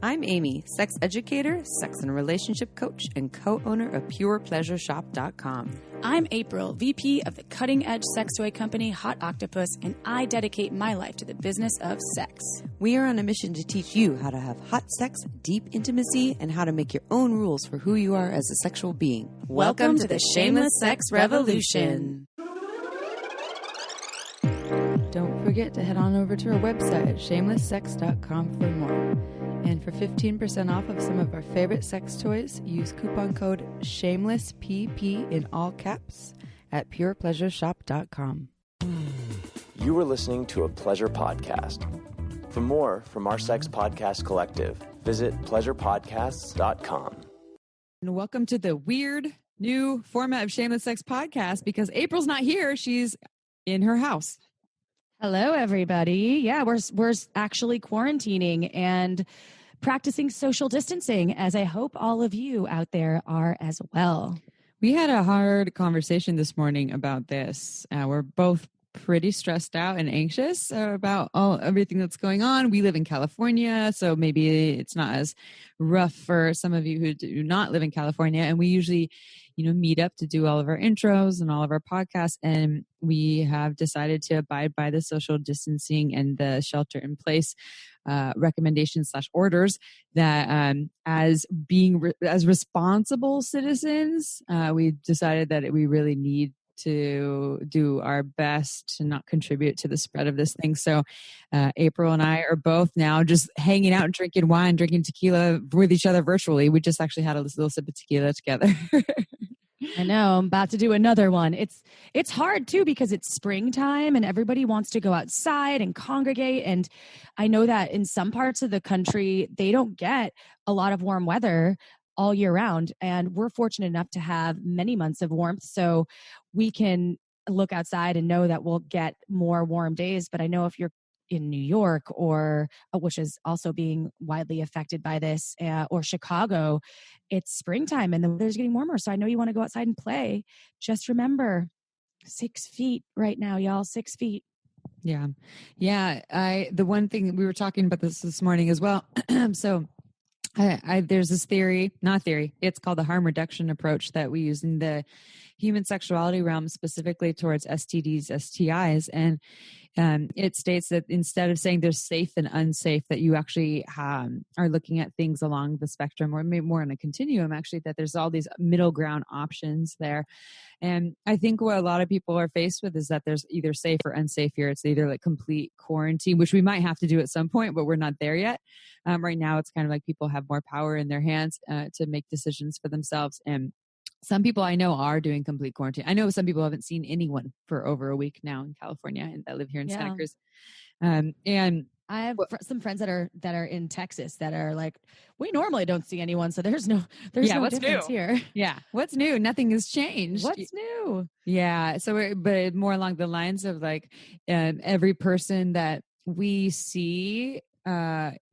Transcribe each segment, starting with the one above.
I'm Amy, sex educator, sex and relationship coach, and co-owner of PurePleasureShop.com. I'm April, VP of the cutting-edge sex toy company Hot Octopus, and I dedicate my life to the business of sex. We are on a mission to teach you how to have hot sex, deep intimacy, and how to make your own rules for who you are as a sexual being. Welcome to the Shameless Sex Revolution. Don't forget to head on over to our website at shamelesssex.com for more. And for 15% off of some of our favorite sex toys, use coupon code SHAMELESSPP in all caps at purepleasureshop.com. You are listening to a pleasure podcast. For more from our sex podcast collective, visit pleasurepodcasts.com. And welcome to the weird new format of Shameless Sex Podcast because April's not here. She's in her house. Hello, everybody. Yeah, we're actually quarantining and practicing social distancing, as I hope all of you out there are as well. We had a hard conversation this morning about this. We're both pretty stressed out and anxious about everything that's going on. We live in California, so maybe it's not as rough for some of you who do not live in California. And we usually, meet up to do all of our intros and all of our podcasts. And we have decided to abide by the social distancing and the shelter in place recommendations / orders that as responsible citizens, we decided that we really need to do our best to not contribute to the spread of this thing. So April and I are both now just hanging out and drinking wine, drinking tequila with each other virtually. We just actually had a little sip of tequila together. I know. I'm about to do another one. It's hard too because it's springtime and everybody wants to go outside and congregate. And I know that in some parts of the country, they don't get a lot of warm weather all year round. And we're fortunate enough to have many months of warmth. So we can look outside and know that we'll get more warm days. But I know if you're in New York or which is also being widely affected by this, or Chicago, it's springtime and the weather's getting warmer. So I know you want to go outside and play. Just remember 6 feet right now, y'all, 6 feet. Yeah. Yeah. The one thing we were talking about this morning as well. So there's this it's called the harm reduction approach that we use in the human sexuality realm, specifically towards STDs, STIs. And it states that instead of saying there's safe and unsafe, that you actually are looking at things along the spectrum, or maybe more on a continuum, actually, that there's all these middle ground options there. And I think what a lot of people are faced with is that there's either safe or unsafe here. It's either like complete quarantine, which we might have to do at some point, but we're not there yet. Right now, it's kind of like people have more power in their hands to make decisions for themselves. And some people I know are doing complete quarantine. I know some people haven't seen anyone for over a week now in California and that live here in Santa Cruz. And I have some friends that are in Texas that are like, we normally don't see anyone, so there's no difference here. Yeah, what's new? Nothing has changed. What's new? Yeah, but more along the lines of like every person that we see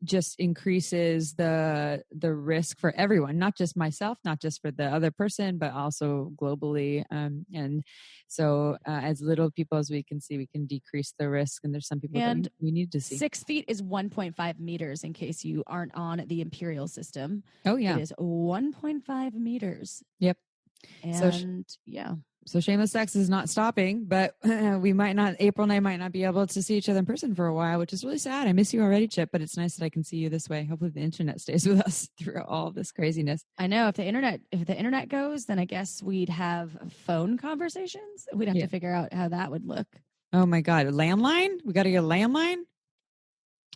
just increases the risk for everyone, not just myself, not just for the other person, but also globally. And so as little people as we can see, we can decrease the risk. And there's some people that we need to see. 6 feet is 1.5 meters in case you aren't on the imperial system. Oh, yeah. It is 1.5 meters. Yep. And So shameless sex is not stopping, but April and I might not be able to see each other in person for a while, which is really sad. I miss you already, Chip, but it's nice that I can see you this way. Hopefully the internet stays with us through all this craziness. I know if the internet goes, then I guess we'd have phone conversations. We'd have to figure out how that would look. Oh my God. A landline? We got to get a landline?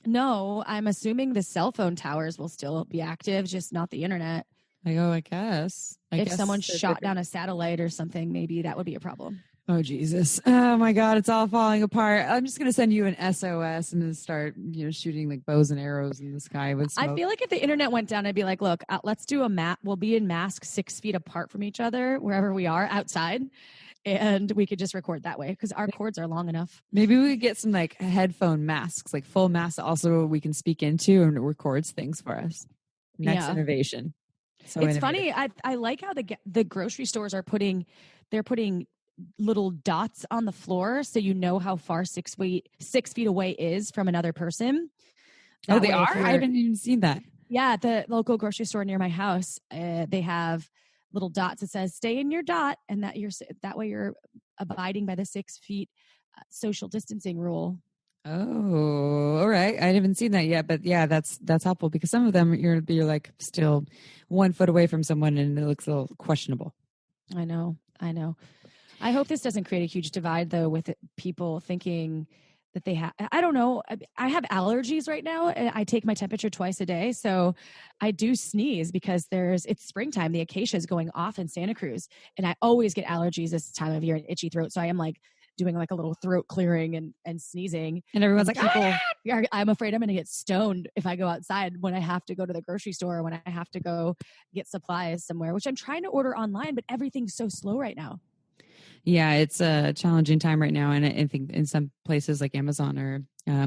No, I'm assuming the cell phone towers will still be active, just not the internet. I guess. If someone shot down a satellite or something, maybe that would be a problem. Oh, Jesus. Oh, my God. It's all falling apart. I'm just going to send you an SOS and then start, shooting like bows and arrows in the sky with smoke. I feel like if the internet went down, I'd be like, look, let's do a map. We'll be in masks 6 feet apart from each other, wherever we are outside. And we could just record that way because our cords are long enough. Maybe we could get some like headphone masks, like full masks also we can speak into and it records things for us. Next innovation. So it's funny. I like how the grocery stores are putting little dots on the floor so you know how far 6 feet away is from another person. They are? I haven't even seen that. Yeah, the local grocery store near my house, they have little dots that says "Stay in your dot," and that way you're abiding by the 6 feet social distancing rule. Oh, all right. I haven't seen that yet, but yeah, that's helpful because some of them you're like still 1 foot away from someone and it looks a little questionable. I know. I hope this doesn't create a huge divide though with people thinking that they have, I don't know. I have allergies right now. I take my temperature twice a day. So I do sneeze because it's springtime. The acacia is going off in Santa Cruz and I always get allergies this time of year and itchy throat. So I am like doing like a little throat clearing and sneezing. And everyone's like, people, I'm afraid I'm going to get stoned if I go outside when I have to go to the grocery store or when I have to go get supplies somewhere, which I'm trying to order online, but everything's so slow right now. Yeah, it's a challenging time right now. And I think in some places like Amazon or,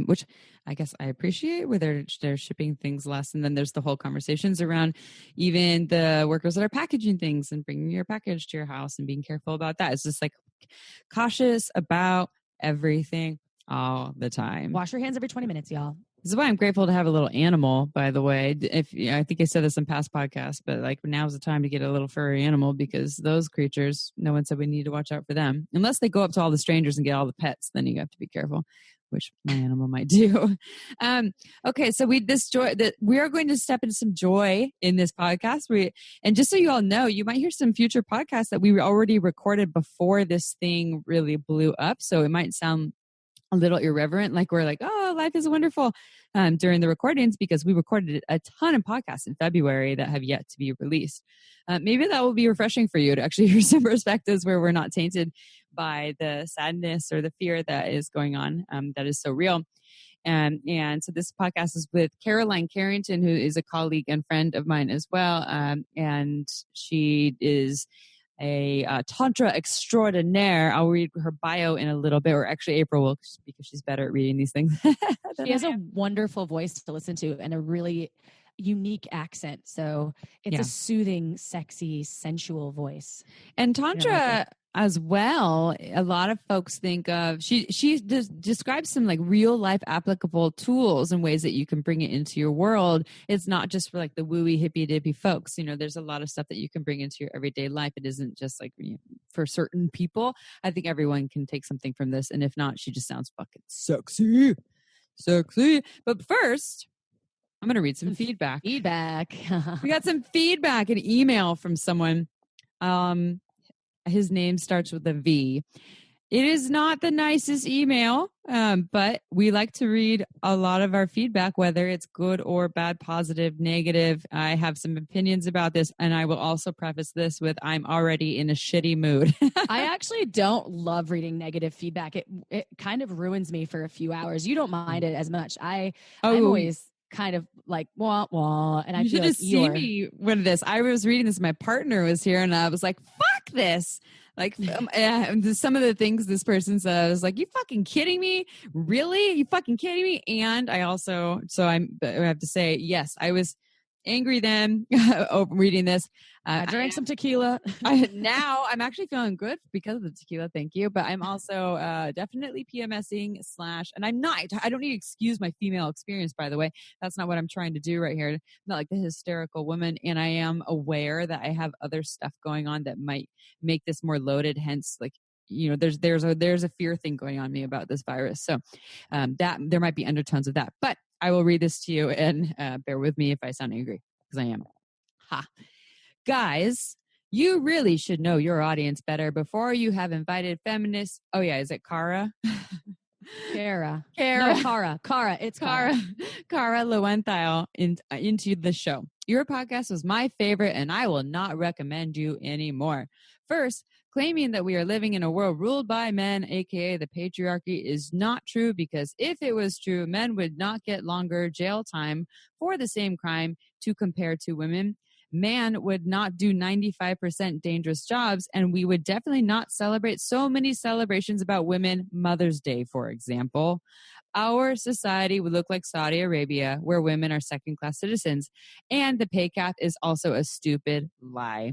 which I guess I appreciate where they're shipping things less. And then there's the whole conversations around even the workers that are packaging things and bringing your package to your house and being careful about that. It's just like cautious about everything all the time. Wash your hands every 20 minutes, y'all. This is why I'm grateful to have a little animal, by the way. I think I said this in past podcasts, but like now's the time to get a little furry animal because those creatures, no one said we need to watch out for them. Unless they go up to all the strangers and get all the pets, then you have to be careful, which my animal might do. Okay, so we are going to step into some joy in this podcast. And just so you all know, you might hear some future podcasts that we already recorded before this thing really blew up. So it might sound a little irreverent, like we're like, oh, life is wonderful during the recordings because we recorded a ton of podcasts in February that have yet to be released. Maybe that will be refreshing for you to actually hear some perspectives where we're not tainted by the sadness or the fear that is going on that is so real. And so this podcast is with Caroline Carrington, who is a colleague and friend of mine as well. And she is a Tantra extraordinaire. I'll read her bio in a little bit, or actually April will, because she's better at reading these things. She has a wonderful voice to listen to and a really unique accent. So it's a soothing, sexy, sensual voice. And Tantra as well, a lot of folks think of, she describes some like real life applicable tools and ways that you can bring it into your world. It's not just for like the wooey hippie dippy folks. There's a lot of stuff that you can bring into your everyday life. It isn't just like for certain people. I think everyone can take something from this. And if not, she just sounds fucking sexy. But first, I'm going to read some feedback. We got some feedback, an email from someone. His name starts with a V. It is not the nicest email, but we like to read a lot of our feedback, whether it's good or bad, positive, negative. I have some opinions about this, and I will also preface this with I'm already in a shitty mood. I actually don't love reading negative feedback. It kind of ruins me for a few hours. You don't mind it as much. I'm always kind of like wah wah, and I feel like see me with this. I was reading this. My partner was here, and I was like, "Fuck this!" Like some of the things this person said, I was like, "You fucking kidding me? Really? You fucking kidding me?" And I also, I have to say, yes, I was angry then reading this. I drank some tequila. Now I'm actually feeling good because of the tequila. Thank you. But I'm also definitely PMSing / and I don't need to excuse my female experience, by the way. That's not what I'm trying to do right here. I'm not like the hysterical woman. And I am aware that I have other stuff going on that might make this more loaded. Hence, like, there's a fear thing going on me about this virus. So that there might be undertones of that. But I will read this to you and bear with me if I sound angry, because I am. Guys, you really should know your audience better before you have invited feminists. Oh yeah, is it Cara? Cara. No, Cara. It's Cara. Cara Lowenthal into the show. Your podcast was my favorite, and I will not recommend you anymore. First, claiming that we are living in a world ruled by men, aka the patriarchy, is not true, because if it was true, men would not get longer jail time for the same crime to compare to women. Man would not do 95% dangerous jobs, and we would definitely not celebrate so many celebrations about women, Mother's Day, for example. Our society would look like Saudi Arabia, where women are second-class citizens, and the pay cap is also a stupid lie.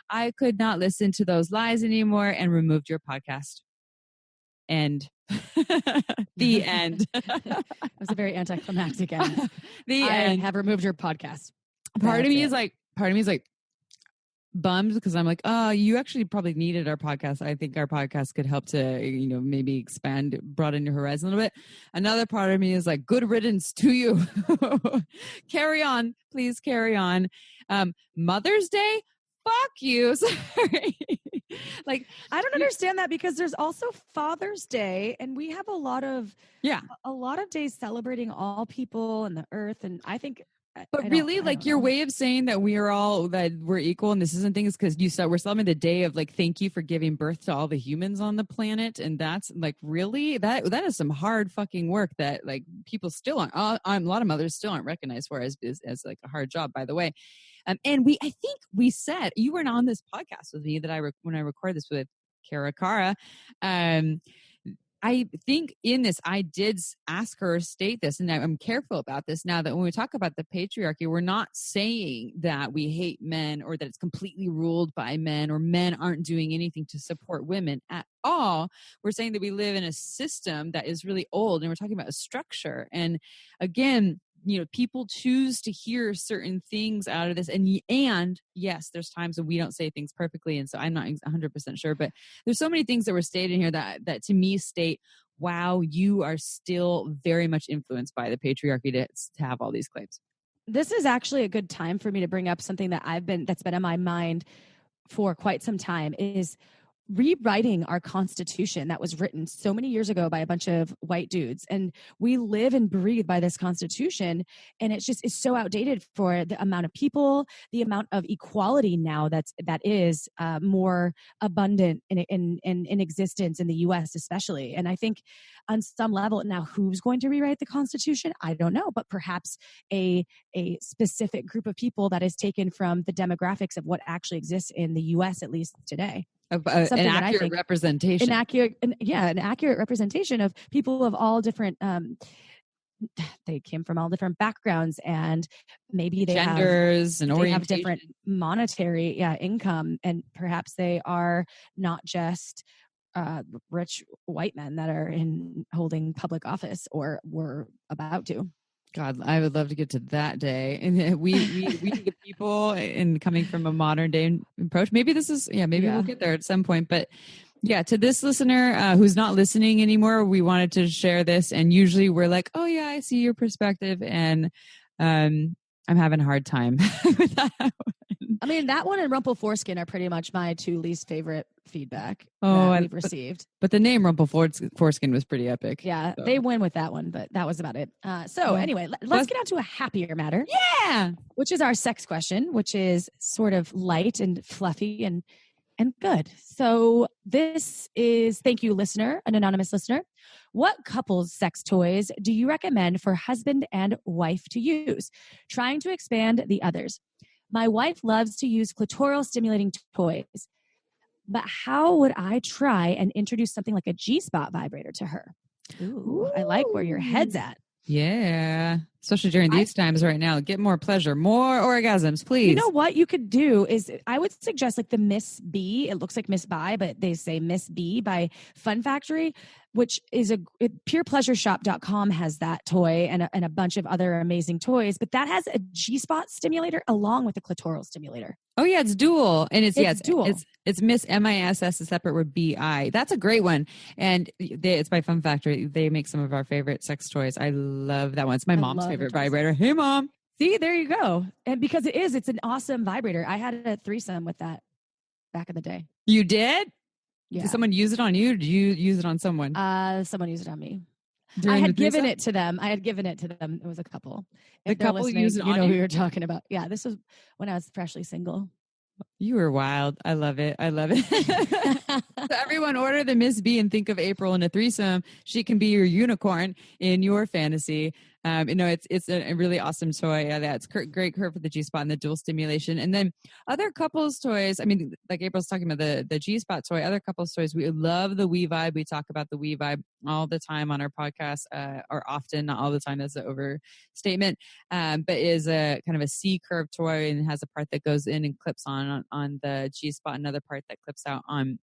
I could not listen to those lies anymore and removed your podcast. End. The end. It was a very anticlimactic end. The I end. have removed your podcast. Part of me is like bummed because I'm like, oh, you actually probably needed our podcast. I think our podcast could help to, maybe expand, broaden your horizon a little bit. Another part of me is like, good riddance to you. Carry on, please carry on. Mother's Day, fuck you. Sorry. Like, I don't understand that because there's also Father's Day, and we have a lot of days celebrating all people and the earth, and I think. But really, like your way of saying that we're equal and this isn't things because we're celebrating the day of like, thank you for giving birth to all the humans on the planet. And that's like, really, that is some hard fucking work that like people still aren't, a lot of mothers still aren't recognized for as like a hard job, by the way. And I think we said, you weren't on this podcast with me when I recorded this with Cara. I think in this, I did ask her state this, and I'm careful about this now that when we talk about the patriarchy, we're not saying that we hate men or that it's completely ruled by men or men aren't doing anything to support women at all. We're saying that we live in a system that is really old, and we're talking about a structure. And again, people choose to hear certain things out of this. And yes, there's times when we don't say things perfectly. And so I'm not 100% sure, but there's so many things that were stated in here that to me state, wow, you are still very much influenced by the patriarchy to have all these claims. This is actually a good time for me to bring up something that's been on my mind for quite some time, is rewriting our Constitution that was written so many years ago by a bunch of white dudes. And we live and breathe by this Constitution. And it's so outdated for the amount of people, the amount of equality now that is more abundant in existence in the US especially. And I think on some level now, who's going to rewrite the Constitution? I don't know, but perhaps a specific group of people that is taken from the demographics of what actually exists in the US, at least today. An accurate representation. An accurate representation of people of all different. They came from all different backgrounds, and maybe they genders and they have different monetary income, and perhaps they are not just rich white men that are holding public office or were about to. God, I would love to get to that day. And we the people in coming from a modern day approach. Maybe we'll get there at some point. But yeah, to this listener who's not listening anymore, we wanted to share this. And usually we're like, oh yeah, I see your perspective. And I'm having a hard time with that one. I mean, that one and Rumple Foreskin are pretty much my two least favorite feedback we've received. But the name Rumple Foreskin was pretty epic. Yeah, so. They win with that one, but that was about it. Anyway, let's get on to a happier matter. Yeah! Which is our sex question, which is sort of light and fluffy and good. So this is, thank you, listener, an anonymous listener. What couples sex toys do you recommend for husband and wife to use? Trying to expand the others. My wife loves to use clitoral stimulating toys, but how would I try and introduce something like a G-spot vibrator to her? Ooh, I like where your head's at. Yeah, especially during these times right now. Get more pleasure, more orgasms, please. You know what you could do is, I would suggest like the Miss B. It looks like Miss Bi, but they say Miss B by Fun Factory, which is purepleasureshop.com has that toy and a bunch of other amazing toys. But that has a G-spot stimulator along with a clitoral stimulator. Oh yeah, it's dual, and it's dual. It's Miss MISS, a separate word BI. That's a great one, and it's by Fun Factory. They make some of our favorite sex toys. I love that one. It's my mom's favorite vibrator. Hey, Mom. See, there you go. And because it's an awesome vibrator. I had a threesome with that back in the day. You did? Yeah. Did someone use it on you? Or did you use it on someone? Someone used it on me. I had given it to them. It was a couple. The couple used it on you? You know who you're talking about. Yeah, this was when I was freshly single. You were wild. I love it. So everyone order the Miss B and think of April in a threesome. She can be your unicorn in your fantasy. It's a really awesome toy. That's great for the G-spot and the dual stimulation. And then other couples toys. I mean, like April's talking about the G-spot toy. Other couples toys. We love the We Vibe. We talk about the We Vibe all the time on our podcast, or often, not all the time. That's an overstatement. But is a kind of a C-curve toy and has a part that goes in and clips on the G-spot, another part that clips out on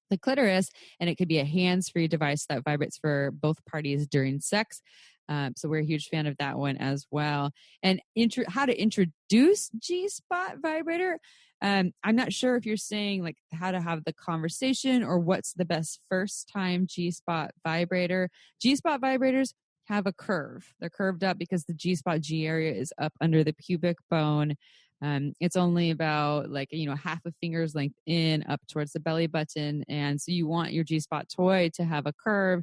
the clitoris, and it could be a hands-free device that vibrates for both parties during sex. So we're a huge fan of that one as well. And how to introduce G-spot vibrator. I'm not sure if you're saying like how to have the conversation or what's the best first time G-spot vibrator. G-spot vibrators have a curve. They're curved up because the G-spot G area is up under the pubic bone. It's only about half a finger's length in up towards the belly button. And so you want your G-spot toy to have a curve.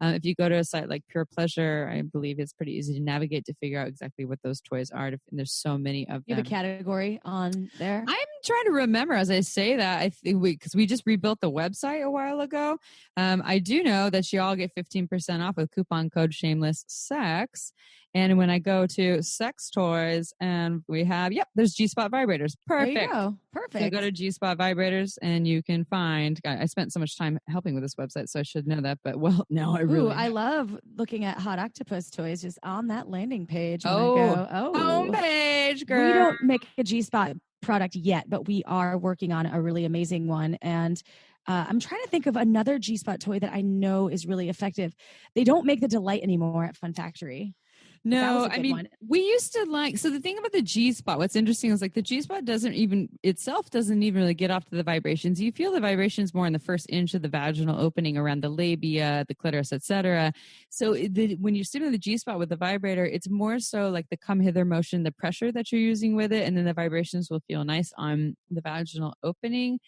If you go to a site like Pure Pleasure, I believe it's pretty easy to navigate to figure out exactly what those toys are. And there's so many of them. You have a category on there? I'm trying to remember as I say that. I think because we just rebuilt the website a while ago. I do know that you all get 15% off with coupon code ShamelessSex. And when I go to sex toys, and we have, there's G-spot vibrators. Perfect. There you go. Perfect. So go to G-spot vibrators and you can find, I spent so much time helping with this website, so I should know that, but no, I really I love looking at hot octopus toys just on that landing page. Homepage, girl. We don't make a G-spot product yet, but we are working on a really amazing one. And I'm trying to think of another G-spot toy that I know is really effective. They don't make the Delight anymore at Fun Factory. No, I mean, we used to so the thing about the G-spot, what's interesting is like the G-spot doesn't even really get off to the vibrations. You feel the vibrations more in the first inch of the vaginal opening around the labia, the clitoris, etc. So when you're sitting with the G-spot with the vibrator, it's more so like the come hither motion, the pressure that you're using with it, and then the vibrations will feel nice on the vaginal opening.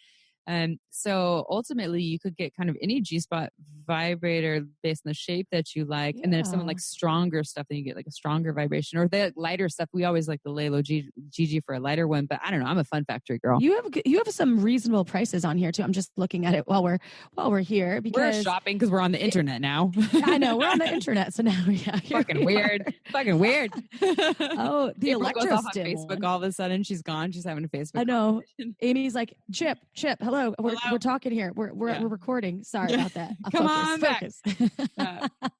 So ultimately you could get kind of any G-spot vibrator based on the shape that you like. And then if someone likes stronger stuff, then you get like a stronger vibration, or if they like lighter stuff. We always like the Lalo GG for a lighter one, but I don't know. I'm a Fun Factory girl. You have some reasonable prices on here too. I'm just looking at it while we're here because we're shopping because we're on the internet now. I know we're on the internet. So now, fucking weird. Oh, the April goes off on electro Facebook. All of a sudden she's gone. She's having a Facebook. I know. Amy's like, Chip, hello. We're talking here. We're recording. Sorry about that. Come on back.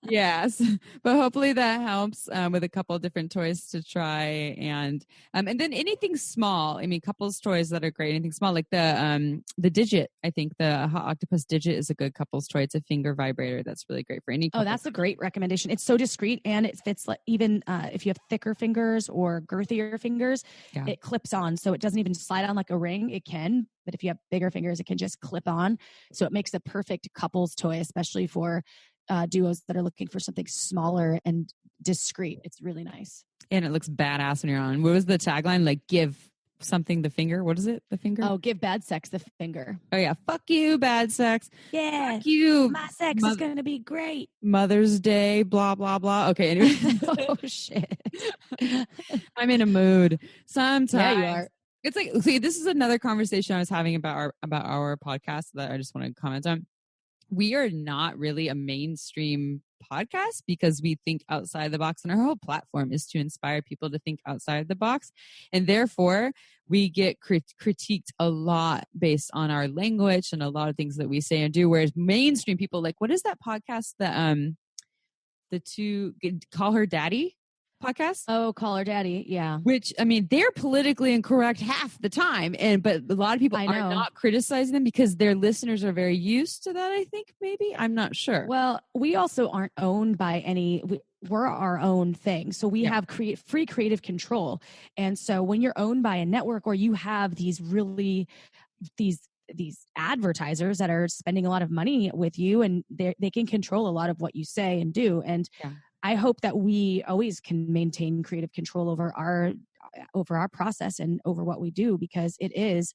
Yes, but hopefully that helps with a couple of different toys to try, and then anything small. I mean, couples toys that are great. Anything small like the Digit. I think the Hot Octopus Digit is a good couples toy. It's a finger vibrator that's really great for any. Oh, that's a great recommendation. It's so discreet and it fits even if you have thicker fingers or girthier fingers, it clips on, so it doesn't even slide on like a ring. It can. But if you have bigger fingers, it can just clip on. So it makes the perfect couples toy, especially for duos that are looking for something smaller and discreet. It's really nice. And it looks badass when you're on. What was the tagline? Like, give something the finger. What is it? The finger? Oh, give bad sex the finger. Oh, yeah. Fuck you, bad sex. Yeah. Fuck you. My sex is going to be great. Mother's Day, blah, blah, blah. Okay, anyway. Oh, shit. I'm in a mood. Sometimes. Yeah, you are. It's like, see, this is another conversation I was having about our podcast that I just want to comment on. We are not really a mainstream podcast because we think outside the box, and our whole platform is to inspire people to think outside the box. And therefore, we get critiqued a lot based on our language and a lot of things that we say and do. Whereas mainstream people, like, what is that podcast that the two Call Her Daddy podcast? Oh, Call Her Daddy, yeah. Which, I mean, they're politically incorrect half the time, but a lot of people are not criticizing them because their listeners are very used to that, I think, maybe. I'm not sure. Well, we also aren't owned by we're our own thing. So we have free creative control. And so when you're owned by a network or you have these advertisers that are spending a lot of money with you, and they can control a lot of what you say and do. And I hope that we always can maintain creative control over our process and over what we do, because it's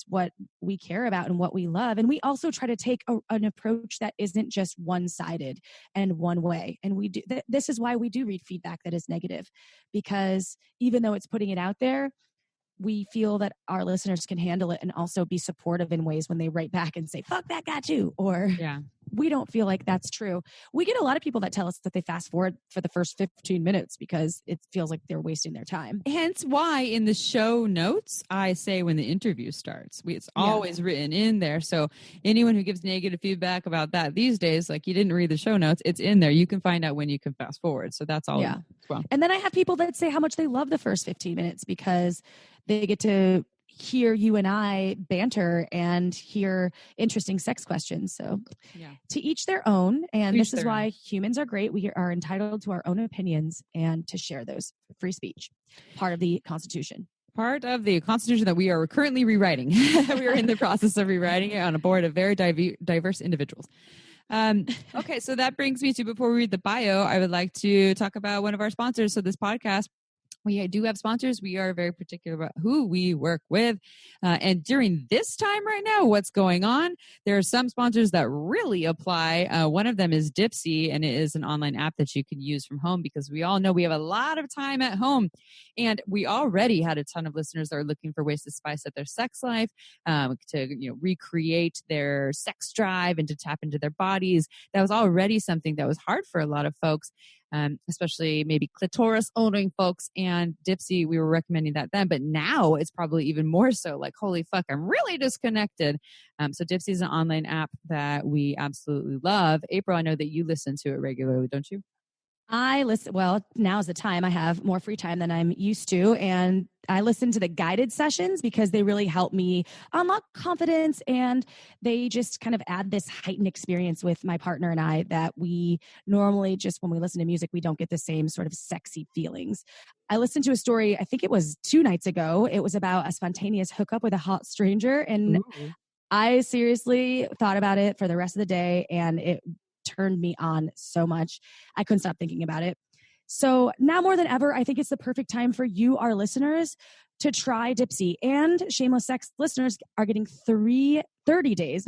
what we care about and what we love. And we also try to take an approach that isn't just one-sided and one way. And we do this is why we do read feedback that is negative, because even though it's putting it out there, we feel that our listeners can handle it and also be supportive in ways when they write back and say, fuck that, got you. Or we don't feel like that's true. We get a lot of people that tell us that they fast forward for the first 15 minutes because it feels like they're wasting their time. Hence why in the show notes, I say when the interview starts, it's always written in there. So anyone who gives negative feedback about that these days, like you didn't read the show notes, it's in there. You can find out when you can fast forward. So that's all. Yeah. Well. And then I have people that say how much they love the first 15 minutes because they get to hear you and I banter and hear interesting sex questions. So to each their own. And this is why humans are great. We are entitled to our own opinions and to share those. Free speech, part of the Constitution. Part of the Constitution that we are currently rewriting. We are in the process of rewriting it on a board of very diverse individuals. Okay, so that brings me to, before we read the bio, I would like to talk about one of our sponsors. So this podcast, we do have sponsors. We are very particular about who we work with. And during this time right now, what's going on? There are some sponsors that really apply. One of them is Dipsy, and it is an online app that you can use from home because we all know we have a lot of time at home. And we already had a ton of listeners that are looking for ways to spice up their sex life, to recreate their sex drive and to tap into their bodies. That was already something that was hard for a lot of folks. Especially maybe clitoris owning folks, and Dipsy, we were recommending that then, but now it's probably even more so, like, holy fuck, I'm really disconnected. So Dipsy is an online app that we absolutely love. April, I know that you listen to it regularly, don't you? I listen, well, now's the time. I have more free time than I'm used to. And I listen to the guided sessions because they really help me unlock confidence. And they just kind of add this heightened experience with my partner and I that we normally just, when we listen to music, we don't get the same sort of sexy feelings. I listened to a story, I think it was 2 nights ago. It was about a spontaneous hookup with a hot stranger. And I seriously thought about it for the rest of the day, and it turned me on so much. I couldn't stop thinking about it. So now more than ever, I think it's the perfect time for you, our listeners, to try Dipsy. And Shameless Sex listeners are getting 30 days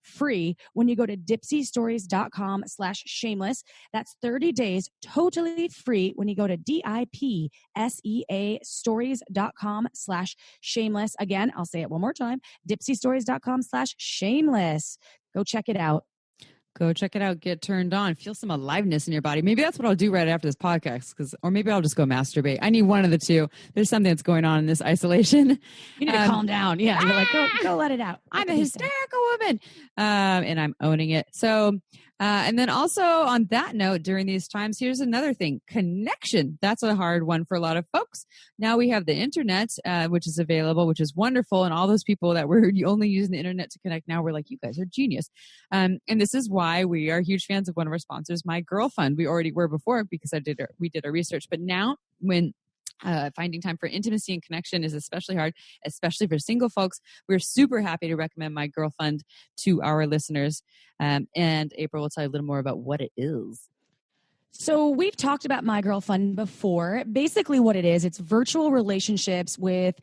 free when you go to dipsystories.com/shameless. That's 30 days totally free when you go to DIPSEA stories.com/shameless. Again, I'll say it one more time, dipsystories.com/shameless. Go check it out. Go check it out. Get turned on. Feel some aliveness in your body. Maybe that's what I'll do right after this podcast, or maybe I'll just go masturbate. I need one of the two. There's something that's going on in this isolation. You need to calm down. Yeah, you're like, go let it out. I'm a hysterical woman, and I'm owning it. So, and then also on that note, during these times, here's another thing: connection. That's a hard one for a lot of folks. Now we have the internet, which is available, which is wonderful, and all those people that were only using the internet to connect now, we're like, you guys are genius. And this is why we are huge fans of one of our sponsors, My Girl Fund. We already were before because we did our research, but now when finding time for intimacy and connection is especially hard, especially for single folks, we're super happy to recommend My Girl Fund to our listeners. And April will tell you a little more about what it is. So we've talked about My Girl Fund before. Basically what it is, it's virtual relationships with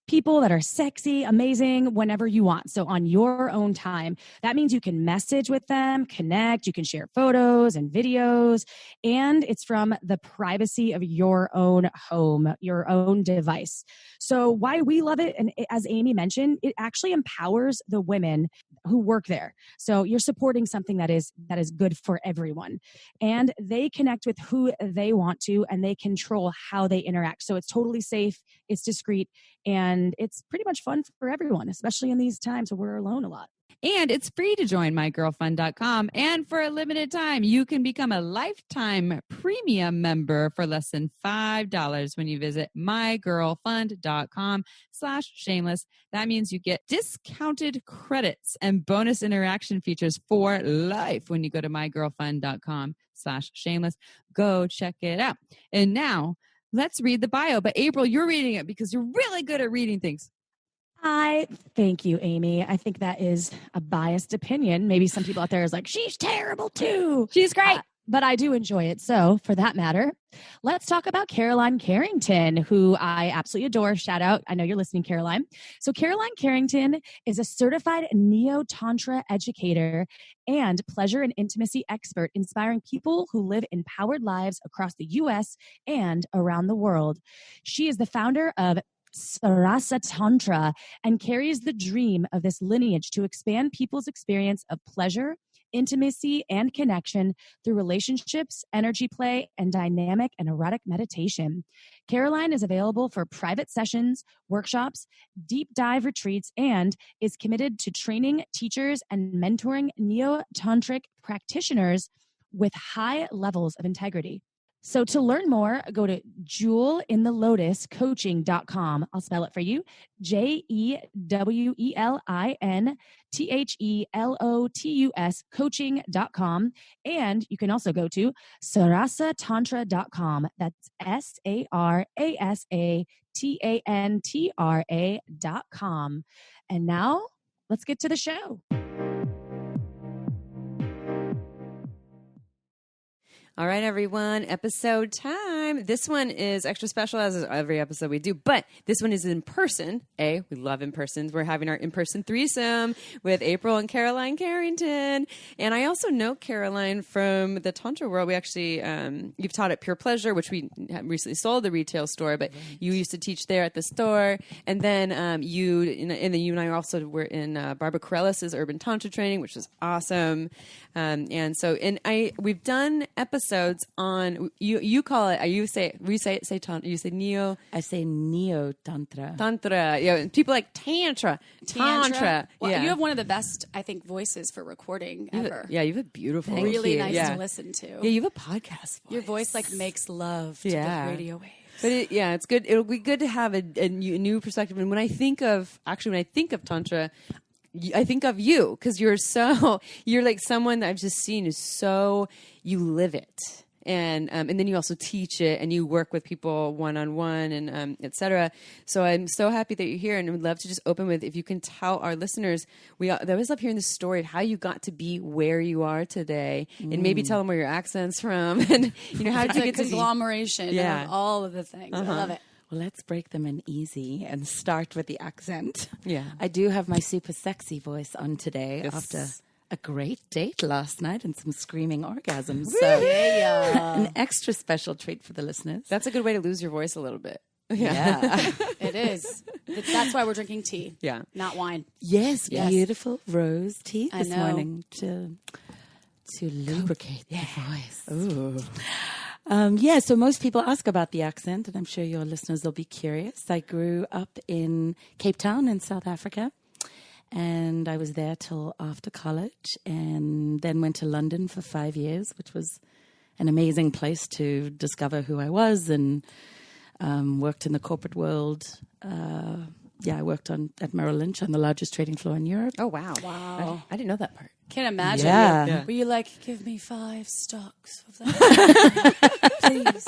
people that are sexy, amazing, whenever you want. So on your own time. That means you can message with them, connect, you can share photos and videos, and it's from the privacy of your own home, your own device. So why we love it, and as Amy mentioned, it actually empowers the women who work there. So you're supporting something that is good for everyone. And they connect with who they want to, and they control how they interact. So it's totally safe, it's discreet, and it's pretty much fun for everyone, especially in these times where we're alone a lot. And it's free to join mygirlfund.com. And for a limited time, you can become a lifetime premium member for less than $5 when you visit mygirlfund.com/shameless. That means you get discounted credits and bonus interaction features for life when you go to mygirlfund.com/shameless. Go check it out. And now let's read the bio. But April, you're reading it because you're really good at reading things. Thank you, Amy. I think that is a biased opinion. Maybe some people out there is like, she's terrible too. She's great. But I do enjoy it. So for that matter, let's talk about Caroline Carrington, who I absolutely adore. Shout out. I know you're listening, Caroline. So Caroline Carrington is a certified Neo-Tantra educator and pleasure and intimacy expert, inspiring people who live empowered lives across the U.S. and around the world. She is the founder of Sarasa Tantra and carries the dream of this lineage to expand people's experience of pleasure, intimacy, and connection through relationships, energy play, and dynamic and erotic meditation. Caroline is available for private sessions, workshops, deep dive retreats, and is committed to training teachers and mentoring neo-tantric practitioners with high levels of integrity. So to learn more, go to jewelinthelotuscoaching.com. I'll spell it for you. JEWELINTHELOTUS coaching.com. And you can also go to sarasatantra.com. That's SARASATANTRA.com. And now let's get to the show. All right, everyone, episode time. This one is extra special, as is every episode we do, but this one is in person. We love in persons. We're having our in-person threesome with April and Caroline Carrington. And I also know Caroline from the Tantra world. We actually, you've taught at Pure Pleasure, which we recently sold the retail store, but you used to teach there at the store. And then you and I also were in Barbara Carrellas' Urban Tantra Training, which was awesome. We've done episodes on you call it you say tantra, you say neo. I say neo tantra. Yeah, people like tantra. Well, yeah. You have one of the best, I think, voices for recording ever. You have a beautiful, really nice to listen to. Yeah, you have a podcast voice. Your voice makes love to the radio waves. But it's good. It'll be good to have a new perspective. And when I think of Tantra, I think of you, because you're like someone that I've just seen is so, you live it. And then you also teach it and you work with people one-on-one and et cetera. So I'm so happy that you're here, and would love to just open with, if you can tell our listeners, I always love hearing the story of how you got to be where you are today, and maybe tell them where your accent's from, and how did you get to conglomeration of all of the things. I love it. Well, let's break them in easy and start with the accent. Yeah. I do have my super sexy voice on today after a great date last night and some screaming orgasms. So an extra special treat for the listeners. That's a good way to lose your voice a little bit. Yeah. It is. That's why we're drinking tea. Yeah. Not wine. Yes, beautiful rose tea this morning to lubricate the voice. Ooh. So most people ask about the accent, and I'm sure your listeners will be curious. I grew up in Cape Town in South Africa, and I was there till after college, and then went to London for 5 years, which was an amazing place to discover who I was, and worked in the corporate world. I worked at Merrill Lynch on the largest trading floor in Europe. Oh, wow. I didn't know that part. Can't imagine. Yeah. Were you like, give me 5 stocks of that, please?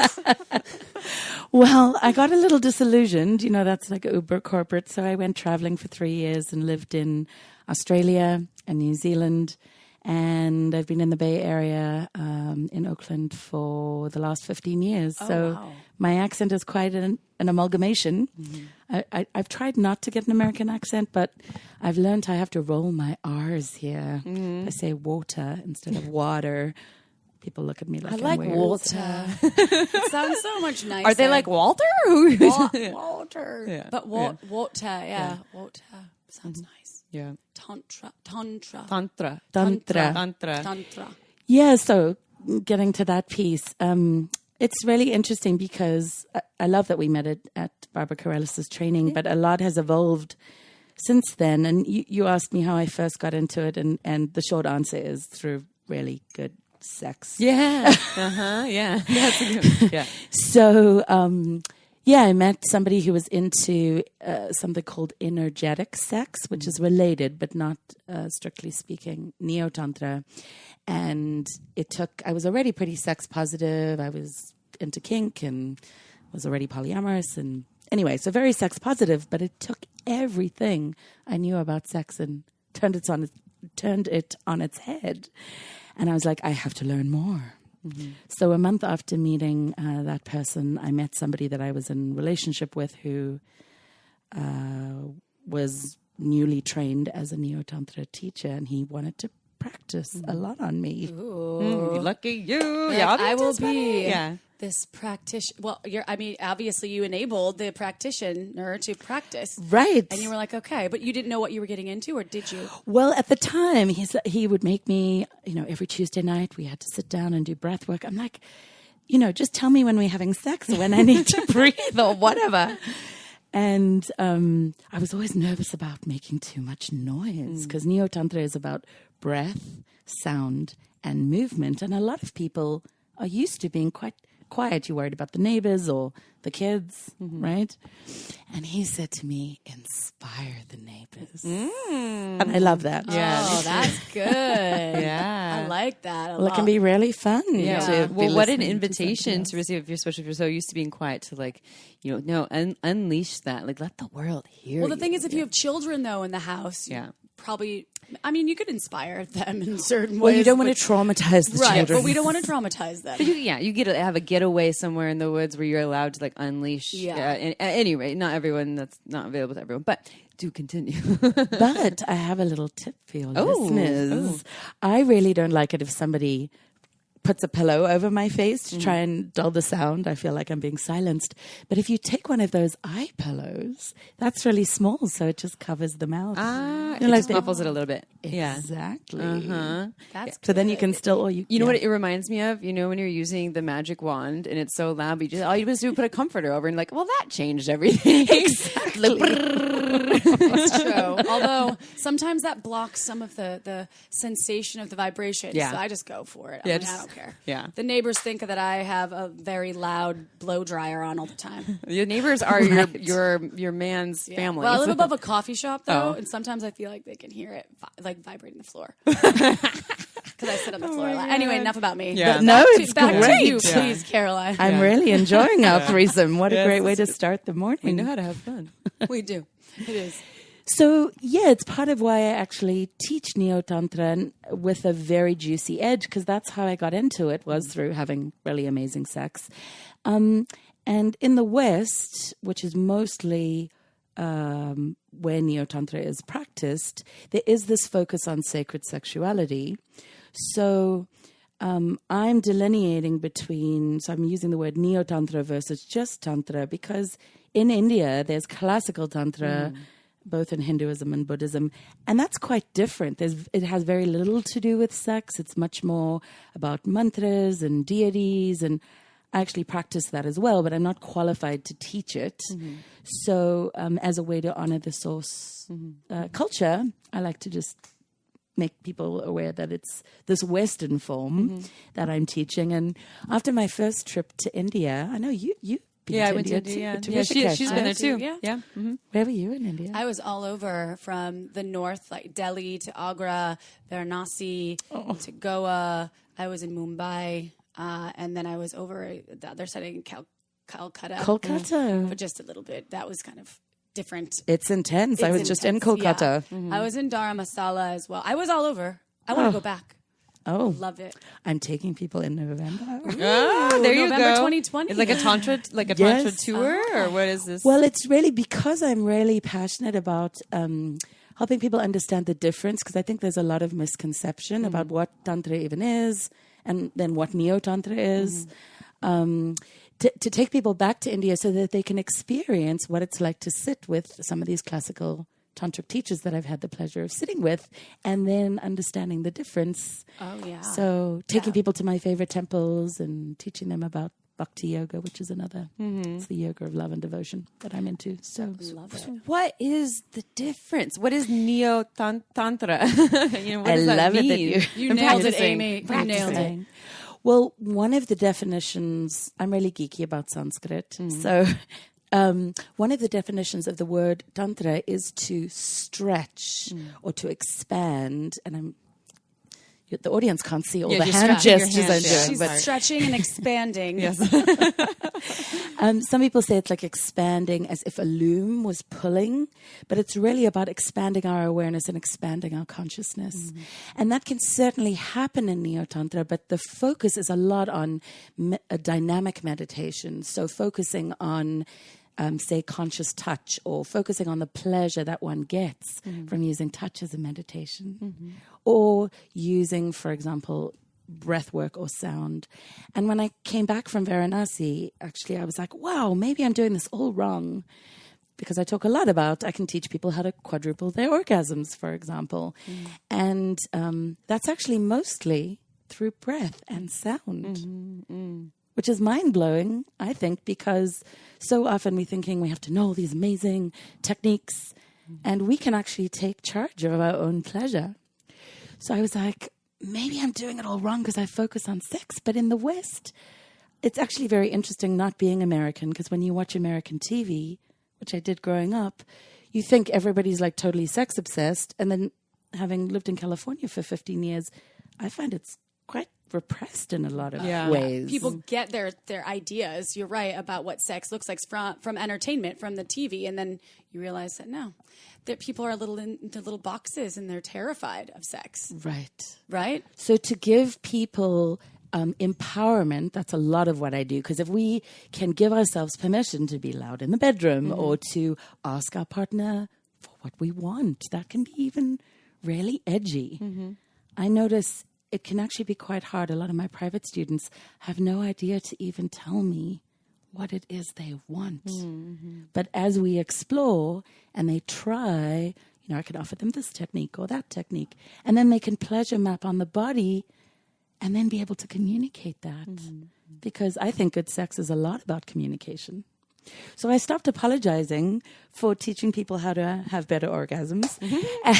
Well, I got a little disillusioned. That's like uber corporate. So I went traveling for 3 years and lived in Australia and New Zealand. And I've been in the Bay Area in Oakland for the last 15 years. My accent is quite an amalgamation. Mm-hmm. I've tried not to get an American accent, but I've learned I have to roll my R's here. Mm-hmm. I say water instead of water. People look at me like I I'm like weird. water. It sounds so much nicer. Are they like Walter? Water. Yeah. But water, water. Sounds nice. Yeah. Tantra. Yeah, so getting to that piece, it's really interesting because I love that we met at Barbara Carrellas' training, but a lot has evolved since then. And you asked me how I first got into it, and the short answer is through really good sex. Yeah. Yeah. That's a good one. Yeah. So, I met somebody who was into something called energetic sex, which is related, but not strictly speaking, Neo Tantra. And I was already pretty sex positive. I was into kink and was already polyamorous. And anyway, so very sex positive, but it took everything I knew about sex and turned it on its head. And I was like, I have to learn more. Mm-hmm. So a month after meeting that person, I met somebody that I was in a relationship with who was newly trained as a Neo-Tantra teacher, and he wanted to practice a lot on me. Lucky you. Yeah, I will be this practitioner. Well, obviously you enabled the practitioner to practice. Right. And you were like, okay, but you didn't know what you were getting into, or did you? Well, at the time, he would make me, every Tuesday night we had to sit down and do breath work. I'm like, just tell me when we're having sex or when I need to breathe or whatever. And I was always nervous about making too much noise because Neo Tantra is about breath, sound, and movement. And a lot of people are used to being quite quiet. You're worried about the neighbors or the kids, right? And he said to me, inspire the neighbors. And I love that. Oh, that's good. I like that a lot. Well, it can be really fun. Yeah. to be Well, what an listening to invitation something else. to receive, especially if you're so used to being quiet, to like, unleash that. Like, let the world hear. Well, the thing is, if you have children though in the house, probably. I mean, you could inspire them in certain ways. Well, you don't want to traumatize the right, children. but we don't want to traumatize them. But you get to have a getaway somewhere in the woods where you're allowed to like unleash. At any rate, not everyone. That's not available to everyone. But do continue. But I have a little tip for your listeners. I really don't like it if somebody puts a pillow over my face to try and dull the sound. I feel like I'm being silenced. But if you take one of those eye pillows, that's really small, so it just covers the mouth. It just muffles it a little bit. Exactly. That's So then you can still, or You know what it reminds me of? You know, when you're using the magic wand and it's so loud, but all you just do is put a comforter over and like, well, that changed everything. Exactly. It's true. Although sometimes that blocks some of the sensation of the vibration. Yeah. So I just go for it. Yeah, I don't care. Yeah. The neighbors think that I have a very loud blow dryer on all the time. Your neighbors are your man's family. Well, I live above a coffee shop though, and sometimes I feel like they can hear it vibrating the floor. Because I sit on the floor a lot. Anyway, enough about me. Yeah. No, it's back great. to you, please, Caroline. I'm really enjoying our threesome. What a great way to start the morning. we know how to have fun. We do. It is. So, it's part of why I actually teach Neo-Tantra with a very juicy edge, because that's how I got into it, was through having really amazing sex. And in the West, which is mostly where Neo-Tantra is practiced, there is this focus on sacred sexuality. So I'm delineating between, so I'm using the word Neo-Tantra versus just Tantra, because in India, there's classical Tantra, both in Hinduism and Buddhism, and that's quite different. It has very little to do with sex. It's much more about mantras and deities, and I actually practice that as well, but I'm not qualified to teach it. So as a way to honor the source culture, I like to just make people aware that it's this Western form that I'm teaching. And after my first trip to India, I know you I went to India. She's been there too. Yeah. Where were you in India? I was all over, from the north, like Delhi to Agra, Varanasi to Goa. I was in Mumbai, and then I was over the other side in Calcutta. Kolkata. For just a little bit. That was kind of different. It's intense. I was just in Kolkata. Yeah. I was in Dharamsala as well. I was all over. I want to go back. Oh, Love it. I'm taking people in November. There you November go. 2020. It's like a tantra, tantra tour, or what is this? Well, it's really because I'm really passionate about helping people understand the difference, because I think there's a lot of misconception about what Tantra even is, and then what Neo-Tantra is. To take people back to India so that they can experience what it's like to sit with some of these classical tantric teachers that I've had the pleasure of sitting with, and then understanding the difference. Oh, yeah. So taking people to my favorite temples and teaching them about Bhakti yoga, which is another. It's the yoga of love and devotion that I'm into. So Love it. What is the difference? What is Neo-Tantra? What I does that love it that mean? You nailed it, Amy. You nailed it. Well, one of the definitions, I'm really geeky about Sanskrit. So one of the definitions of the word Tantra is to stretch or to expand. And the audience can't see all the hand gestures I'm doing. She's stretching and expanding. Yes. Some people say it's like expanding as if a loom was pulling, but it's really about expanding our awareness and expanding our consciousness. And that can certainly happen in Neo-Tantra, but the focus is a lot on a dynamic meditation. So focusing on say conscious touch, or focusing on the pleasure that one gets from using touch as a meditation, or using, for example, breathwork or sound. And when I came back from Varanasi, actually, I was like, wow, maybe I'm doing this all wrong, because I talk a lot about I can teach people how to quadruple their orgasms, for example. And that's actually mostly through breath and sound. Which is mind-blowing, I think, because so often we're thinking we have to know all these amazing techniques, and we can actually take charge of our own pleasure. So I was like, maybe I'm doing it all wrong because I focus on sex. But in the West, it's actually very interesting not being American, because when you watch American TV, which I did growing up, you think everybody's like totally sex obsessed. And then having lived in California for 15 years, I find it's quite repressed in a lot of ways. People get their ideas, you're right, about what sex looks like from entertainment, from the TV, and then you realize that no, that people are into little boxes and they're terrified of sex. Right. So to give people empowerment, that's a lot of what I do, because if we can give ourselves permission to be loud in the bedroom or to ask our partner for what we want, that can be even really edgy. I notice it can actually be quite hard. A lot of my private students have no idea to even tell me what it is they want. But as we explore and they try, I can offer them this technique or that technique, and then they can pleasure map on the body and then be able to communicate that. Because I think good sex is a lot about communication. So I stopped apologizing for teaching people how to have better orgasms.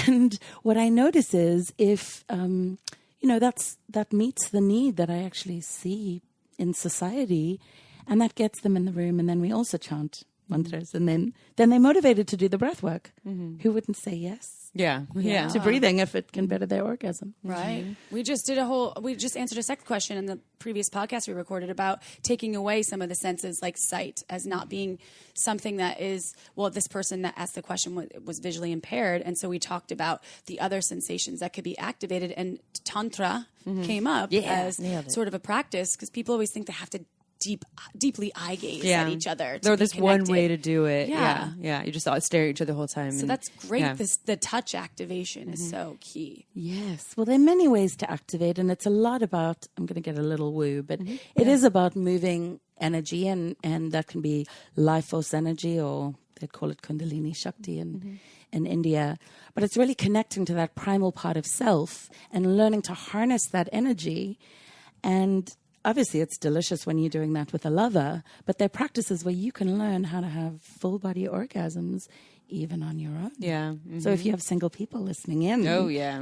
And what I notice is if, that meets the need that I actually see in society, and that gets them in the room, and then we also chant mantras, and then they're motivated to do the breath work. Who wouldn't say yes? To breathing if it can better their orgasm. Right. We just answered a sex question in the previous podcast we recorded about taking away some of the senses like sight as not being something that is, this person that asked the question was visually impaired. And so we talked about the other sensations that could be activated, and Tantra came up as sort of a practice, because people always think they have to deeply eye gaze at each other. There's one way to do it. You just stare at each other the whole time. So that's great. The touch activation is so key. Yes. Well, there are many ways to activate, and it's a lot about, I'm going to get a little woo, but it is about moving energy, and that can be life force energy, or they'd call it Kundalini Shakti in India. But it's really connecting to that primal part of self and learning to harness that energy. And obviously, it's delicious when you're doing that with a lover, but there are practices where you can learn how to have full body orgasms even on your own. So if you have single people listening in,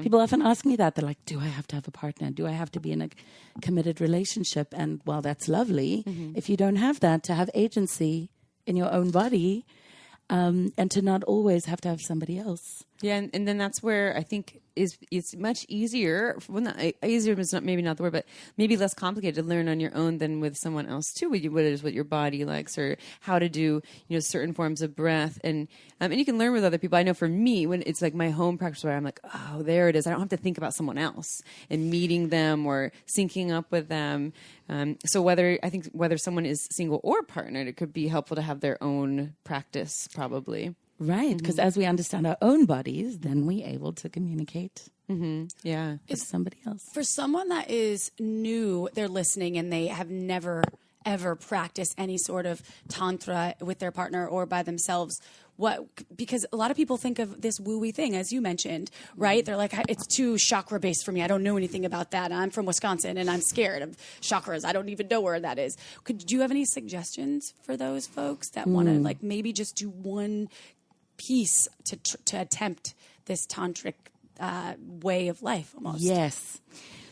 people often ask me that. They're like, do I have to have a partner? Do I have to be in a committed relationship? And while that's lovely, if you don't have that, to have agency in your own body, and to not always have to have somebody else. And then that's where I think it's much easier. Well, not easier is maybe not the word, but maybe less complicated to learn on your own than with someone else too. What your body likes, or how to do certain forms of breath, and you can learn with other people. I know for me, when it's like my home practice where I'm like, oh, there it is. I don't have to think about someone else and meeting them or syncing up with them. So whether someone is single or partnered, it could be helpful to have their own practice, probably. Right, because as we understand our own bodies, then we're able to communicate with somebody else. For someone that is new, they're listening and they have never, ever practiced any sort of Tantra with their partner or by themselves, because a lot of people think of this woo-y thing, as you mentioned, right? They're like, it's too chakra-based for me. I don't know anything about that. I'm from Wisconsin, and I'm scared of chakras. I don't even know where that is. Do you have any suggestions for those folks that want to maybe just do one piece to attempt this tantric way of life almost? Yes.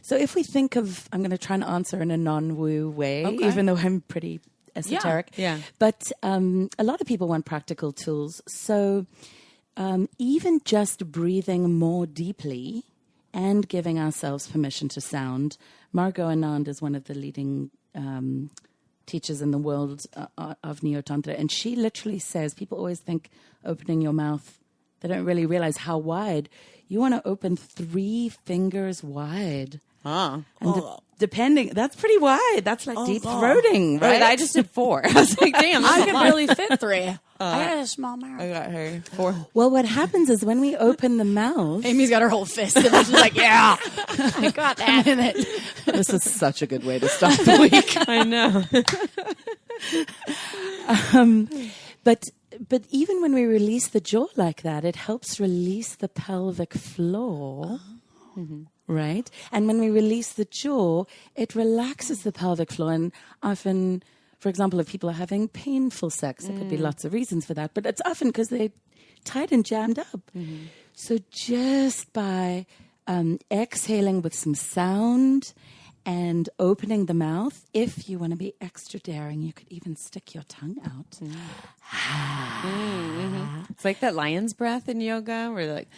So if we think of, I'm going to try and answer in a non-woo way, even though I'm pretty esoteric. But a lot of people want practical tools. So even just breathing more deeply and giving ourselves permission to sound. Margot Anand is one of the leading teachers in the world of Neo Tantra, and she literally says, people always think opening your mouth, they don't really realize how wide. You want to open 3 fingers wide. And depending, that's pretty wide. That's like deep throating, right? I just did 4. I was like, damn, I could really fit 3. I got a small mouth. I got her 4. Well, what happens is when we open the mouth, Amy's got her whole fist, and she's like, "Yeah, I got that." This is such a good way to start the week. I know. But even when we release the jaw like that, it helps release the pelvic floor. Right? And when we release the jaw, it relaxes the pelvic floor. And often, for example, if people are having painful sex, there could be lots of reasons for that, but it's often because they're tight and jammed up. So just by exhaling with some sound and opening the mouth. If you want to be extra daring, you could even stick your tongue out. It's like that lion's breath in yoga where they're like,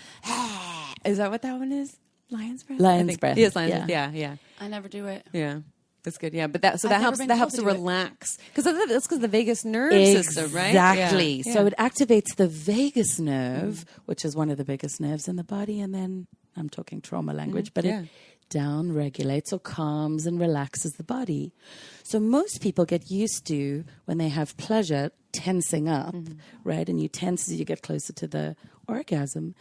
is that what that one is? Lion's breath? Lion's breath. Yes, lion's breath. Yeah. I never do it. Yeah. That's good. Yeah. But that I've never helps been that told helps to to do it. relax. Because that's because the vagus nerve system, right? Exactly. Yeah. So it activates the vagus nerve, which is one of the biggest nerves in the body. And then I'm talking trauma language, but it down regulates or calms and relaxes the body. So most people get used to, when they have pleasure, tensing up, right? And you tense as you get closer to the orgasm.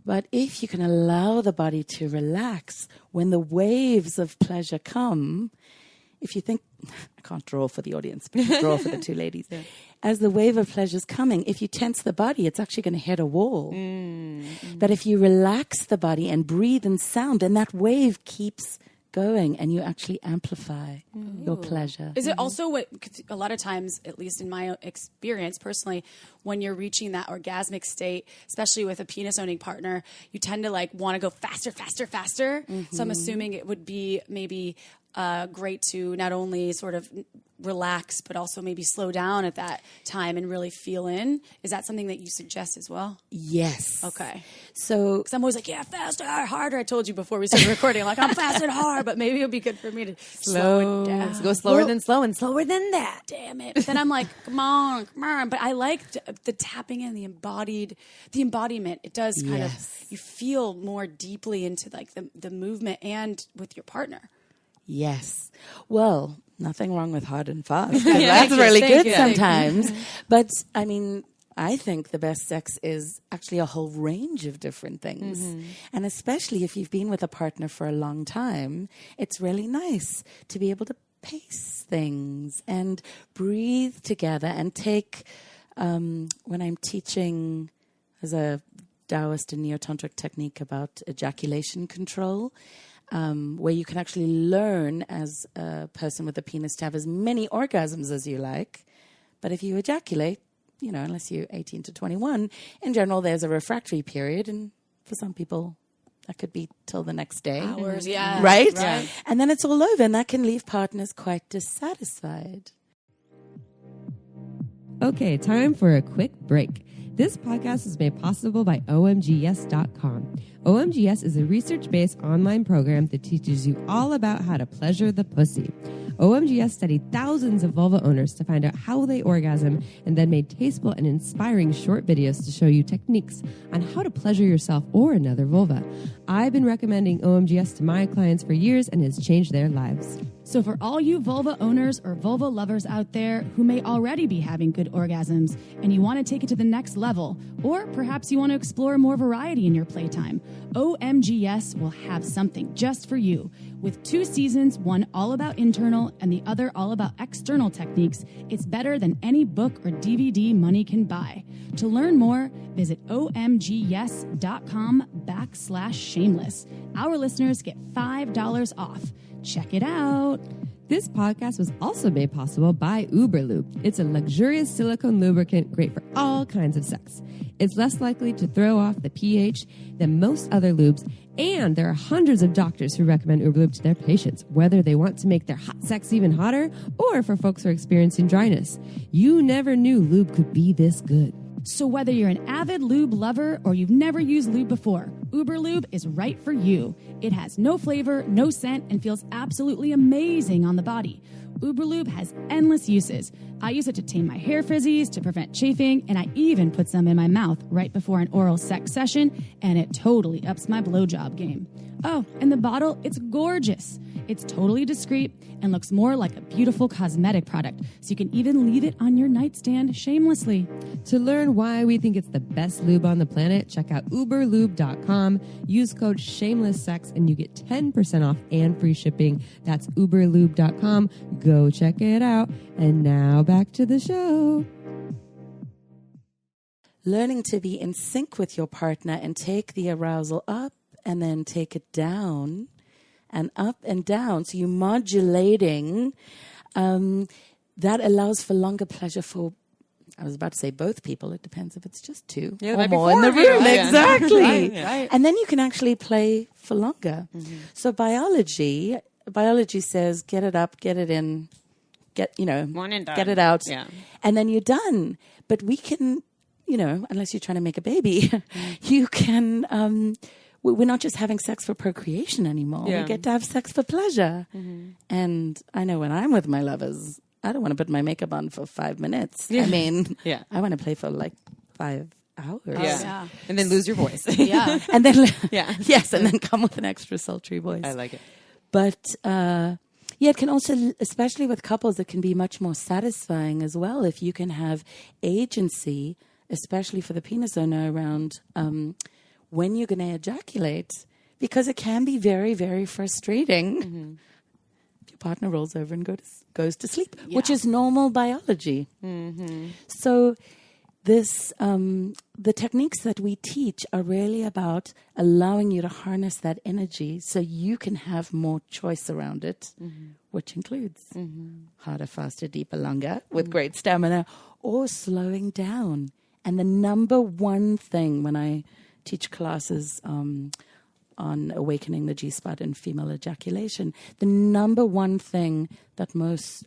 But if you can allow the body to relax when the waves of pleasure come, if you think, I can't draw for the audience, but draw for the two ladies. As the wave of pleasure is coming, if you tense the body, it's actually going to hit a wall. But if you relax the body and breathe in sound, then that wave keeps going and you actually amplify your pleasure. Is it also what, 'cause a lot of times, at least in my experience personally, when you're reaching that orgasmic state, especially with a penis owning partner, you tend to like want to go faster, faster, faster. So I'm assuming it would be maybe great to not only sort of relax, but also maybe slow down at that time and really feel in. Is that something that you suggest as well? Yes. Okay. So Because I'm always like, yeah, faster, harder. I told you before we started recording, I'm like, I'm fast and hard, but maybe it would be good for me to slow it down. Go slower than slow and slower than that. Damn it. But then I'm like, come on. But I like the tapping in, the embodiment. It does kind of, you feel more deeply into like the movement and with your partner. yes. Well, nothing wrong with hard and fast. That's really good sometimes. But I mean, I think the best sex is actually a whole range of different things. And especially if you've been with a partner for a long time, it's really nice to be able to pace things and breathe together and take, when I'm teaching as a Taoist and Neo-Tantric technique about ejaculation control, where you can actually learn as a person with a penis to have as many orgasms as you like. But if you ejaculate, you know, unless you're 18 to 21, in general, there's a refractory period. And for some people, that could be till the next day. Hours, yeah. Right? And then it's all over, and that can leave partners quite dissatisfied. Okay, time for a quick break. This podcast is made possible by OMGYes.com. OMGYes is a research-based online program that teaches you all about how to pleasure the pussy. OMGYes studied thousands of vulva owners to find out how they orgasm and then made tasteful and inspiring short videos to show you techniques on how to pleasure yourself or another vulva. I've been recommending OMGYes to my clients for years and it's changed their lives. So for all you vulva owners or vulva lovers out there who may already be having good orgasms and you want to take it to the next level, or perhaps you want to explore more variety in your playtime, OMGYes will have something just for you. With 2 seasons, one all about internal and the other all about external techniques, it's better than any book or DVD money can buy. To learn more, visit omgyes.com/shameless. Our listeners get $5 off. Check it out. This podcast was also made possible by Uberlube. It's a luxurious silicone lubricant great for all kinds of sex. It's less likely to throw off the pH than most other lubes, and there are hundreds of doctors who recommend Uberlube to their patients, whether they want to make their hot sex even hotter or for folks who are experiencing dryness. You never knew lube could be this good. So whether you're an avid lube lover or you've never used lube before, Uberlube is right for you. It has no flavor, no scent, and feels absolutely amazing on the body. Uberlube has endless uses. I use it to tame my hair frizzies, to prevent chafing, and I even put some in my mouth right before an oral sex session, and it totally ups my blowjob game. Oh, and the bottle, it's gorgeous. It's totally discreet and looks more like a beautiful cosmetic product, so you can even leave it on your nightstand shamelessly. To learn why we think it's the best lube on the planet, check out uberlube.com. Use code SHAMELESSSEX and you get 10% off and free shipping. That's uberlube.com. Go check it out. And now back to the show. Learning to be in sync with your partner and take the arousal up and then take it down and up and down. So you're modulating. That allows for longer pleasure for, I was about to say both people. It depends if it's just 2 or more in the room. Exactly. Right. And then you can actually play for longer. So biology, biology says, get it up, get it in, One and done. get it out, Yeah. and then you're done. But we can, unless you're trying to make a baby, you can. We're not just having sex for procreation anymore. Yeah. We get to have sex for pleasure. And I know when I'm with my lovers, I don't want to put my makeup on for 5 minutes. Yeah. I mean, Yeah. I want to play for like 5 hours. Yeah. Yeah. And then lose your voice. Yeah. And then, Yeah. yes, and then come with an extra sultry voice. I like it. But it can also, especially with couples, it can be much more satisfying as well if you can have agency, especially for the penis owner, around when you're going to ejaculate, because it can be very, very frustrating. If your partner rolls over and goes to sleep, which is normal biology. So this the techniques that we teach are really about allowing you to harness that energy so you can have more choice around it, which includes harder, faster, deeper, longer with great stamina, or slowing down. And the number one thing when I teach classes on awakening the G-spot and female ejaculation, the number one thing that most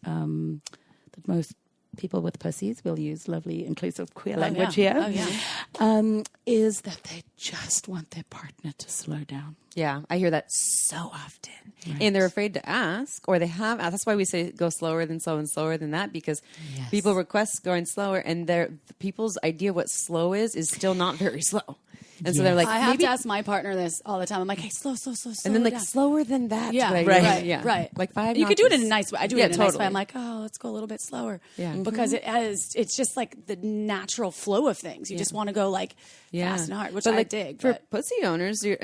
people with pussies, will use lovely inclusive queer language here, is that they just want their partner to slow down. Yeah, I hear that so often. And they're afraid to ask, or they have asked. That's why we say go slower than so and slower than that, because people request going slower, and people's idea of what slow is still not very slow. And so they're like, I have maybe, to ask my partner this all the time. I'm like, hey, slow, and then like down. slower than that. Yeah, Right. right. Like 5 You could do it notches. in a nice way. I do Yeah, it in a nice way. totally. I'm like, oh, let's go a little bit slower. Yeah. Because it's just like the natural flow of things. You just want to go like fast and hard, which But I like, dig. for but pussy owners, I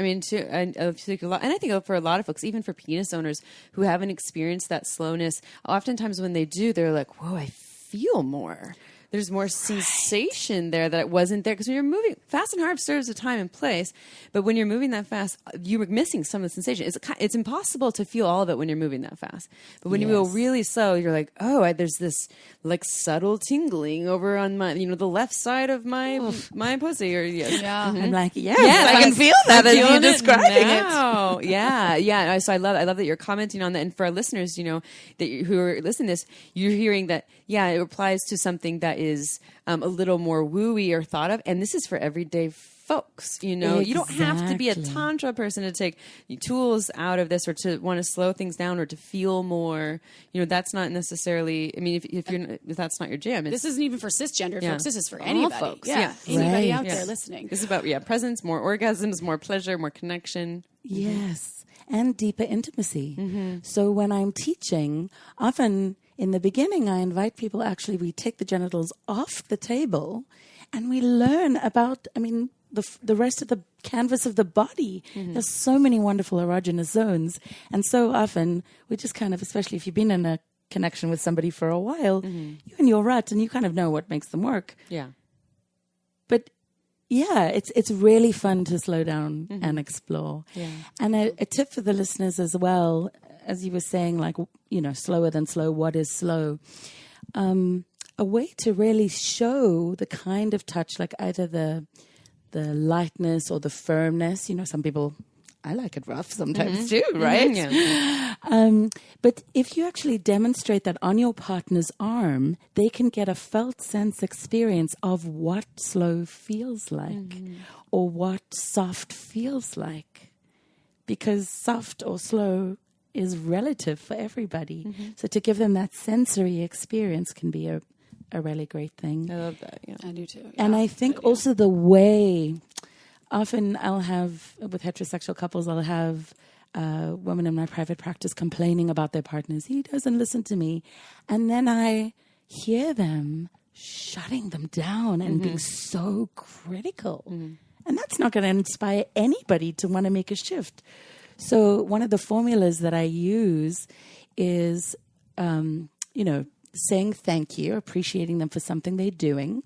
think a lot, and I think for a lot of folks, even for penis owners who haven't experienced that slowness, oftentimes when they do, they're like, whoa, I feel more. There's more sensation there that wasn't there, because when you're moving fast and hard serves a time and place, but when you're moving that fast, you were missing some of the sensation. It's impossible to feel all of it when you're moving that fast. But when you go really slow, you're like, oh, there's this like subtle tingling over on my, the left side of my pussy, or I'm like, yes, Yes, I can feel that as you're describing it. Yeah. So I love that you're commenting on that, and for our listeners, who are listening to this, you're hearing that. Yeah, it applies to something that is a little more wooey or thought of, and this is for everyday folks. You don't have to be a tantra person to take tools out of this, or to want to slow things down, or to feel more. That's not necessarily. I mean, if that's not your jam, this isn't even for cisgendered folks. This is for All anybody. folks. Yeah, Yeah. anybody Right. out there listening. This is about presence, more orgasms, more pleasure, more connection. Yes, and deeper intimacy. So when I'm teaching, often in the beginning, I invite people, we take the genitals off the table and we learn about, the rest of the canvas of the body. There's so many wonderful erogenous zones. And so often we just kind of, especially if you've been in a connection with somebody for a while, you're in your rut and you kind of know what makes them work. Yeah. But it's really fun to slow down and explore. Yeah. And a tip for the listeners as well, as you were saying, like, slower than slow, what is slow? A way to really show the kind of touch, like either the lightness or the firmness. Some people, I like it rough sometimes too, right? Yeah. But if you actually demonstrate that on your partner's arm, they can get a felt sense experience of what slow feels like or what soft feels like. Because soft or slow is relative for everybody. So to give them that sensory experience can be a really great thing. I love that. Yeah. I do too. And I think also the way, often I'll have, with heterosexual couples, I'll have women in my private practice complaining about their partners. He doesn't listen to me. And then I hear them shutting them down and being so critical. And that's not going to inspire anybody to want to make a shift. So one of the formulas that I use is, saying thank you, appreciating them for something they're doing.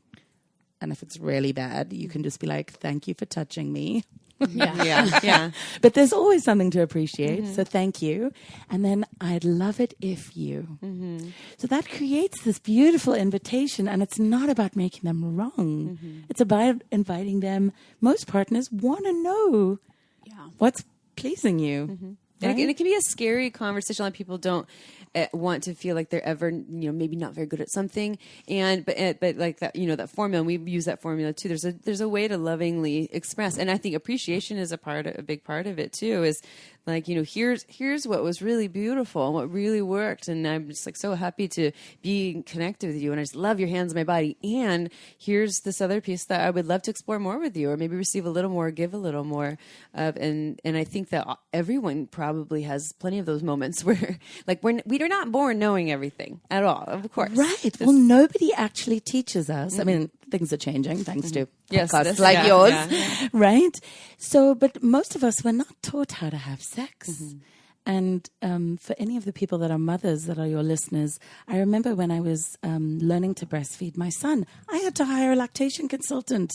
And if it's really bad, you can just be like, thank you for touching me. Yeah. But there's always something to appreciate. So thank you. And then I'd love it if you. So that creates this beautiful invitation. And it's not about making them wrong. It's about inviting them. Most partners want to know what's pleasing you. And it can be a scary conversation. A lot of people don't want to feel like they're ever, maybe not very good at something. But like that, that formula, and we use that formula too. There's a way to lovingly express. And I think appreciation is a big part of it too, is like, here's what was really beautiful and what really worked. And I'm just like so happy to be connected with you. And I just love your hands on my body. And here's this other piece that I would love to explore more with you, or maybe receive a little more, give a little more of. And I think that everyone probably has plenty of those moments where like we're not born knowing everything at all, of course. Right. Well, nobody actually teaches us. I mean, things are changing thanks to podcasts like yours, right? So, but most of us were not taught how to have sex. And for any of the people that are mothers that are your listeners, I remember when I was learning to breastfeed my son, I had to hire a lactation consultant.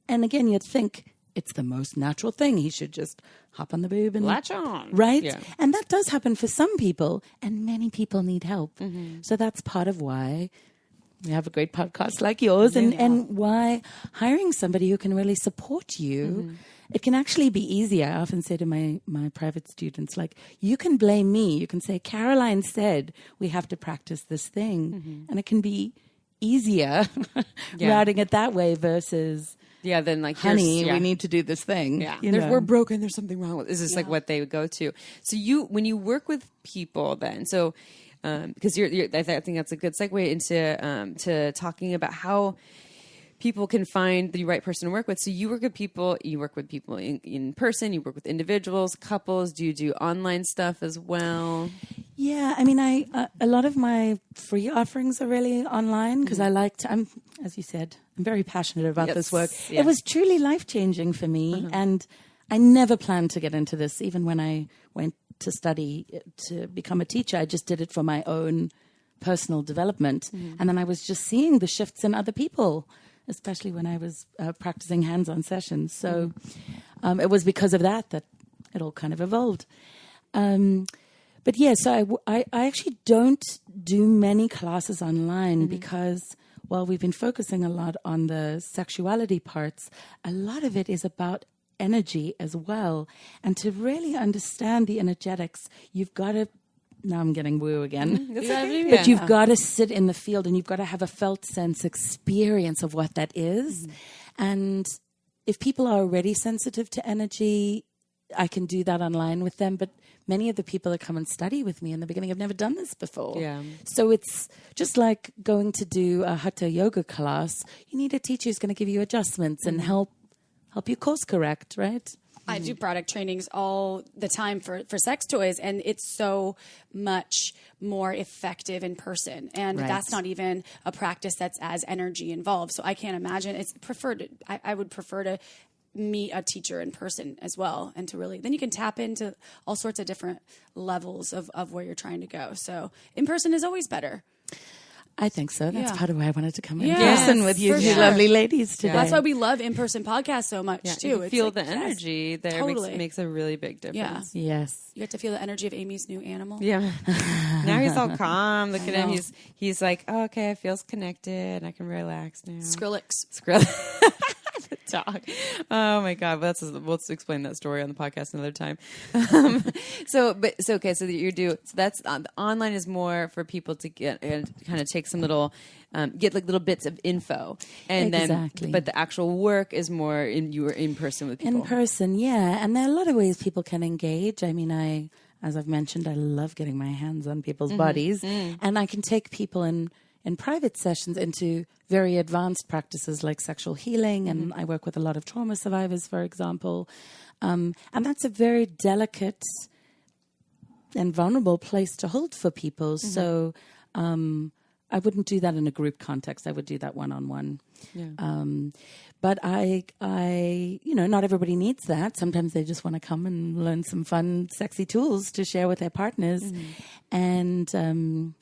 And again, you'd think it's the most natural thing. He should just hop on the boob and latch on. Right? Yeah. And that does happen for some people, and many people need help. So that's part of why we have a great podcast like yours, and why hiring somebody who can really support you. It can actually be easier. I often say to my private students, like, you can blame me. You can say, Caroline said we have to practice this thing. And it can be easier routing it that way versus, then like, honey, we need to do this thing. We're broken. There's something wrong with this. Is like what they would go to. So when you work with people then, so because I think that's a good segue into to talking about how people can find the right person to work with. So you work with people in person, you work with individuals, couples. Do you do online stuff as well? Yeah, I mean, a lot of my free offerings are really online because I like to, as you said, I'm very passionate about this work. Yeah. It was truly life-changing for me, and I never planned to get into this. Even when I went to study to become a teacher, I just did it for my own personal development. And then I was just seeing the shifts in other people, especially when I was practicing hands-on sessions. So it was because of that it all kind of evolved. But yeah, so I actually don't do many classes online because while we've been focusing a lot on the sexuality parts, a lot of it is about energy as well. And to really understand the energetics, you've got to, now I'm getting woo again, but you've got to sit in the field and you've got to have a felt sense experience of what that is. And if people are already sensitive to energy, I can do that online with them. But many of the people that come and study with me in the beginning have never done this before. Yeah. So it's just like going to do a Hatha yoga class. You need a teacher who's going to give you adjustments and help you course correct, right? I do product trainings all the time for sex toys, and it's so much more effective in person. And that's not even a practice that's as energy involved. So I can't imagine. I would prefer to meet a teacher in person as well, and to really, then you can tap into all sorts of different levels of where you're trying to go. So in person is always better. I think so. That's part of why I wanted to come in person with you two lovely ladies today. That's why we love in-person podcasts so much too. You feel the energy there. Totally. Makes a really big difference. Yeah. Yes. You get to feel the energy of Amy's new animal. Yeah. Now he's all calm. Look at him. He's like, oh, okay, it feels connected. I can relax now. Skrillex. The dog. Oh my God. We'll explain that story on the podcast another time. So that's online is more for people to get and kind of take some little, get like little bits of info, and then, but the actual work is more in person with people. In person. Yeah. And there are a lot of ways people can engage. I mean, as I've mentioned, I love getting my hands on people's bodies, and I can take people in private sessions into very advanced practices like sexual healing. And I work with a lot of trauma survivors, for example. And that's a very delicate and vulnerable place to hold for people. So I wouldn't do that in a group context. I would do that one-on-one. Yeah. But I, not everybody needs that. Sometimes they just want to come and learn some fun, sexy tools to share with their partners. And,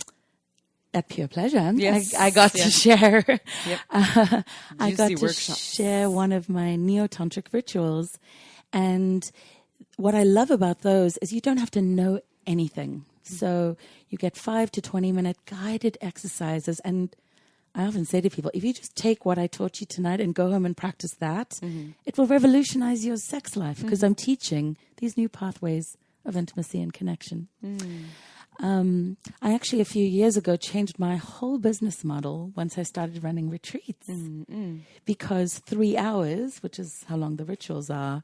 at pure pleasure. Yes. I got to share. Yep. I got to share one of my neo-tantric rituals. And what I love about those is you don't have to know anything. So you get 5 to 20 minute guided exercises. And I often say to people, if you just take what I taught you tonight and go home and practice that, it will revolutionize your sex life, because I'm teaching these new pathways of intimacy and connection. I actually, a few years ago, changed my whole business model once I started running retreats. Because 3 hours, which is how long the rituals are,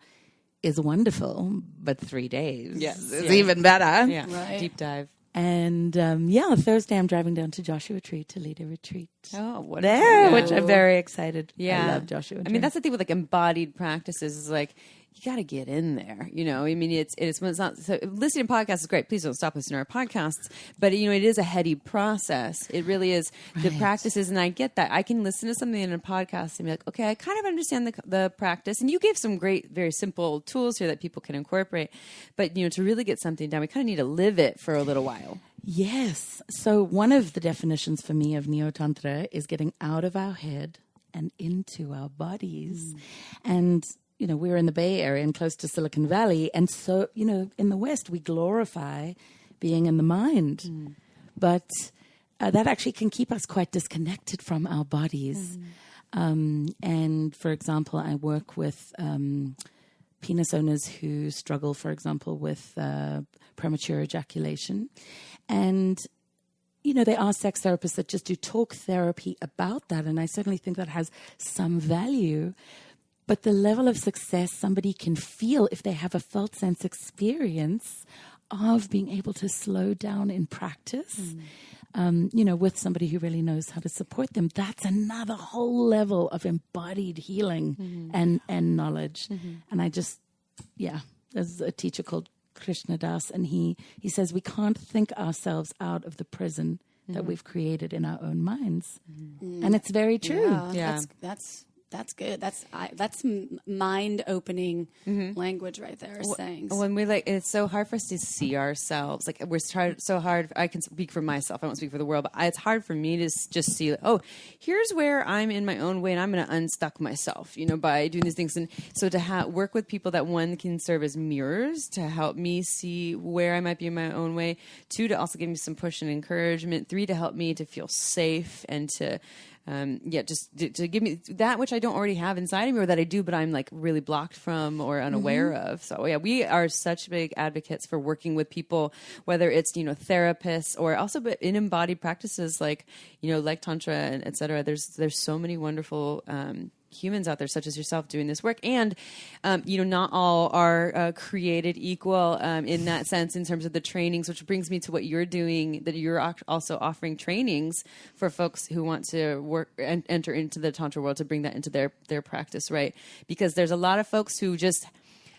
is wonderful, but 3 days is even better. Yeah, right. Deep dive. And Thursday I'm driving down to Joshua Tree to lead a retreat. Oh, what which I'm very excited. Yeah, I love Joshua Tree. I mean, that's the thing with like embodied practices is like you got to get in there. You know, I mean, it's not so, listening to podcasts is great. Please don't stop listening to our podcasts. But you know, it is a heady process. It really is. The practices, and I get that. I can listen to something in a podcast and be like, okay, I kind of understand the practice. And you gave some great, very simple tools here that people can incorporate. But you know, to really get something done, we kind of need to live it for a little while. Yes. So one of the definitions for me of Neo Tantra is getting out of our head and into our bodies. And you know, we're in the Bay Area and close to Silicon Valley. And so, you know, in the West, we glorify being in the mind. But that actually can keep us quite disconnected from our bodies. And for example, I work with penis owners who struggle, for example, with premature ejaculation. And you know, there are sex therapists that just do talk therapy about that. And I certainly think that has some value. But the level of success somebody can feel if they have a felt sense experience of being able to slow down in practice, you know, with somebody who really knows how to support them, that's another whole level of embodied healing and knowledge. And I just, there's a teacher called Krishna Das, and he says we can't think ourselves out of the prison that we've created in our own minds. And it's very true. Yeah. That's good. That's mind-opening language right there. Saying when we it's so hard for us to see ourselves. Like we're so hard. I can speak for myself. I won't speak for the world, but it's hard for me to just see. Oh, here's where I'm in my own way, and I'm going to unstuck myself. You know, by doing these things, and so to work with people that one can serve as mirrors to help me see where I might be in my own way. 2, to also give me some push and encouragement. 3, to help me to feel safe and to. Just to give me that which I don't already have inside of me, or that I do, but I'm like really blocked from or unaware of. So we are such big advocates for working with people, whether it's, you know, therapists or also but in embodied practices like, you know, like Tantra and et cetera. There's so many wonderful, humans out there such as yourself doing this work, and you know, not all are created equal in that sense in terms of the trainings, which brings me to what you're doing, that you're also offering trainings for folks who want to work and enter into the Tantra world to bring that into their practice, right? Because there's a lot of folks who just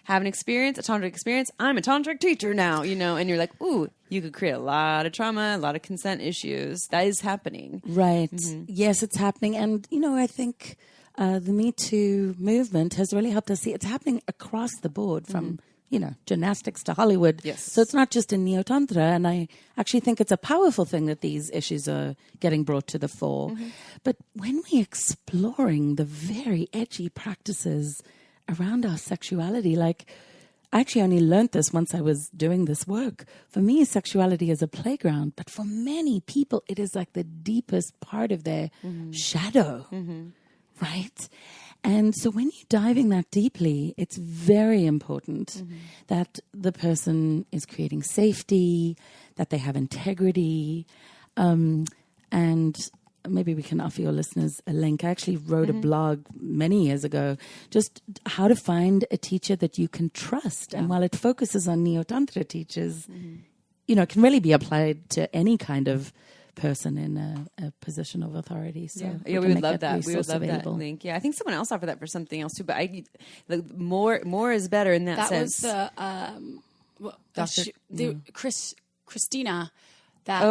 have an experience, a tantric experience. I'm a tantric teacher now, you know, and you're like, ooh, you could create a lot of trauma, a lot of consent issues. That is happening. Right. Yes, it's happening. And, you know, I think the Me Too movement has really helped us see it's happening across the board from, you know, gymnastics to Hollywood. Yes. So it's not just in Neo Tantra. And I actually think it's a powerful thing that these issues are getting brought to the fore. But when we're exploring the very edgy practices around our sexuality, like I actually only learned this once I was doing this work. For me, sexuality is a playground, but for many people, it is like the deepest part of their shadow. Right? And so when you're diving that deeply, it's very important that the person is creating safety, that they have integrity, and maybe we can offer your listeners a link. I actually wrote a blog many years ago, just how to find a teacher that you can trust. And while it focuses on Neo-Tantra teachers, you know, it can really be applied to any kind of person in a position of authority. So we would love that. We would love that link. Yeah, I think someone else offered that for something else too. But more is better in that sense. That was Christina. That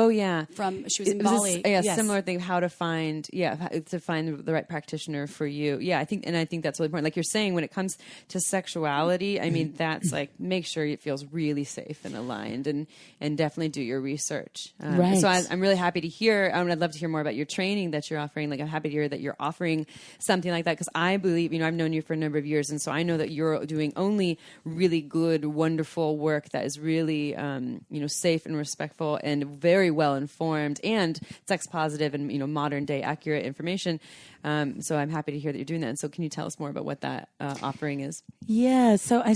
she was in Bali. Similar thing. How to find the right practitioner for you. Yeah, I think that's really important. Like you're saying, when it comes to sexuality, I mean, that's like make sure it feels really safe and aligned, and definitely do your research. Right. So I'm really happy to hear. I'd love to hear more about your training that you're offering. Like I'm happy to hear that you're offering something like that, because I believe, you know, I've known you for a number of years, and so I know that you're doing only really good, wonderful work that is really, you know, safe and respectful and very well informed and sex positive and, modern day accurate information. So I'm happy to hear that you're doing that. And so can you tell us more about what that offering is? Yeah. So I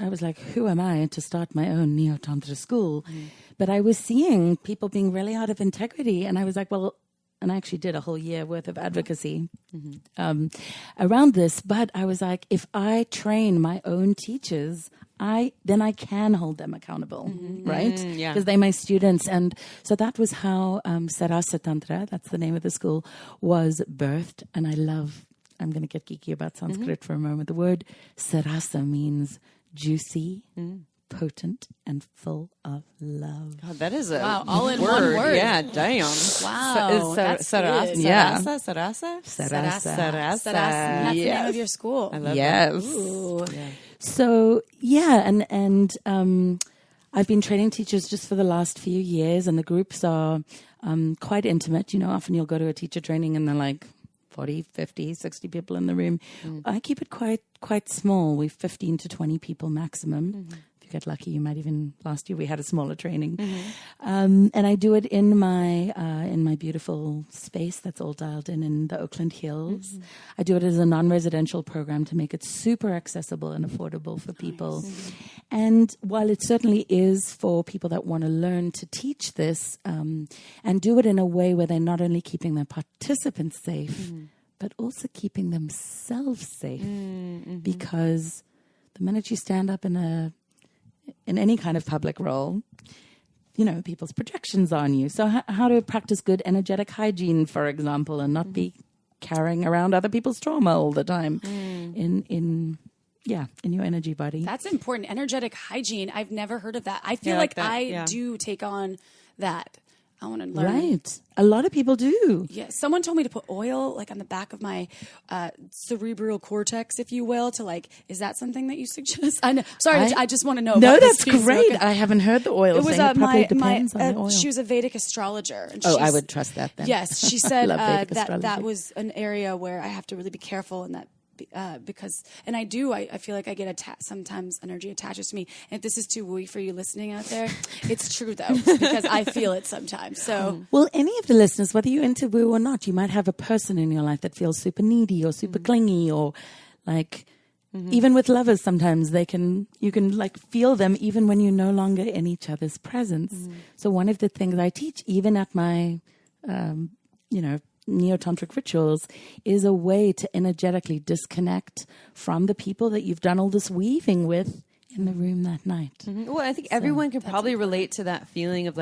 was like, who am I to start my own Neo-Tantra school? But I was seeing people being really out of integrity. And I was like, well, and I actually did a whole year worth of advocacy around this. But I was like, if I train my own teachers, then I can hold them accountable, right? Because they're my students. And so that was how Sarasa Tantra, that's the name of the school, was birthed. And I'm going to get geeky about Sanskrit for a moment. The word Sarasa means juicy, potent, and full of love. God, that is a all in one word. Yeah, damn. Wow, that's Sarasa. good. Yeah. Sarasa. That's the name of your school. I love that. Ooh. Yeah. So and I've been training teachers just for the last few years, and the groups are quite intimate. Often you'll go to a teacher training and they're like 40, 50, 60 people in the room. I keep it quite small. We've 15 to 20 people maximum. If you get lucky, you might even, last year we had a smaller training. And I do it in my beautiful space that's all dialed in the Oakland Hills. I do it as a non-residential program to make it super accessible and affordable for people. And while it certainly is for people that want to learn to teach this and do it in a way where they're not only keeping their participants safe, but also keeping themselves safe. Because the minute you stand up in any kind of public role, people's projections on you. So how to practice good energetic hygiene, for example, and not be carrying around other people's trauma all the time in your energy body. That's important. Energetic hygiene. I've never heard of that. I feel like I do take on that. I want to learn. Right. A lot of people do. Yeah. Someone told me to put oil on the back of my cerebral cortex, if you will, is that something that you suggest? I know. Sorry, I just want to know. No, about that's this great. Okay. I haven't heard the oil thing. It probably depends on the oil. She was a Vedic astrologer. And I would trust that then. Yes. She said that that was an area where I have to really be careful in that. Because, and I feel like I get sometimes energy attaches to me. And if this is too woo for you listening out there, it's true though, because I feel it sometimes. So, well, any of the listeners, whether you're into woo or not, you might have a person in your life that feels super needy or super clingy or even with lovers, sometimes you can feel them even when you're no longer in each other's presence. So one of the things I teach, even at my, Neo-Tantric Rituals, is a way to energetically disconnect from the people that you've done all this weaving with in the room that night. Well, I think everyone can probably relate to that feeling of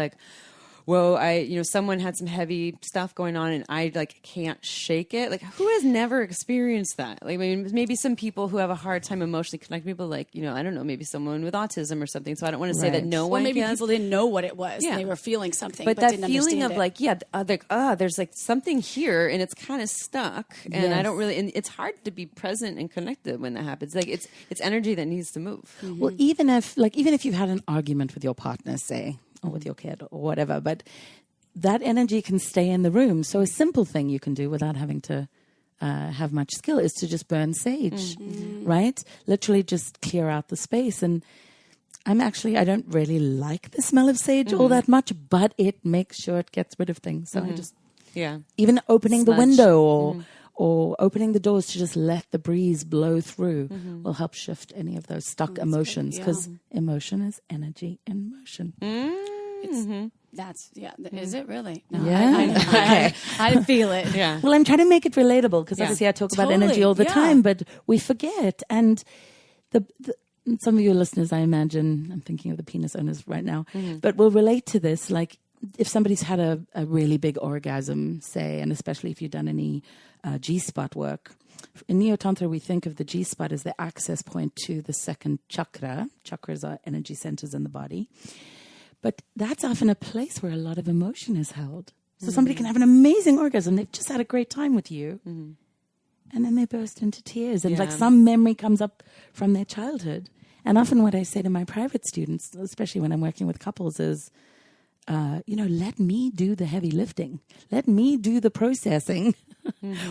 whoa, someone had some heavy stuff going on and I can't shake it. Who has never experienced that? Maybe some people who have a hard time emotionally connecting people, I don't know, maybe someone with autism or something. So I don't want to say that no one maybe can. people didn't know what it was. Yeah. They were feeling something, but that didn't feeling understand of there's something here and it's kind of stuck and I don't really, and it's hard to be present and connected when that happens. It's energy that needs to move. Well, even if you've had an argument with your partner, say, or with your kid or whatever, but that energy can stay in the room. So a simple thing you can do without having to have much skill is to just burn sage, right? Literally just clear out the space. And I don't really like the smell of sage all that much, but it makes sure it gets rid of things. So I just, even opening the window or opening the doors to just let the breeze blow through will help shift any of those stuck emotions, because emotion is energy in motion. Is it really? No, yeah. I feel it. Yeah. Well, I'm trying to make it relatable because obviously I talk about energy all the time, but we forget. And some of your listeners, I imagine, I'm thinking of the penis owners right now, but will relate to this. If somebody's had a really big orgasm, say, and especially if you've done any G-spot work. In Neo-Tantra, we think of the G-spot as the access point to the second chakra. Chakras are energy centers in the body. But that's often a place where a lot of emotion is held. So somebody can have an amazing orgasm. They've just had a great time with you. And then they burst into tears. And some memory comes up from their childhood. And often what I say to my private students, especially when I'm working with couples, is, let me do the heavy lifting. Let me do the processing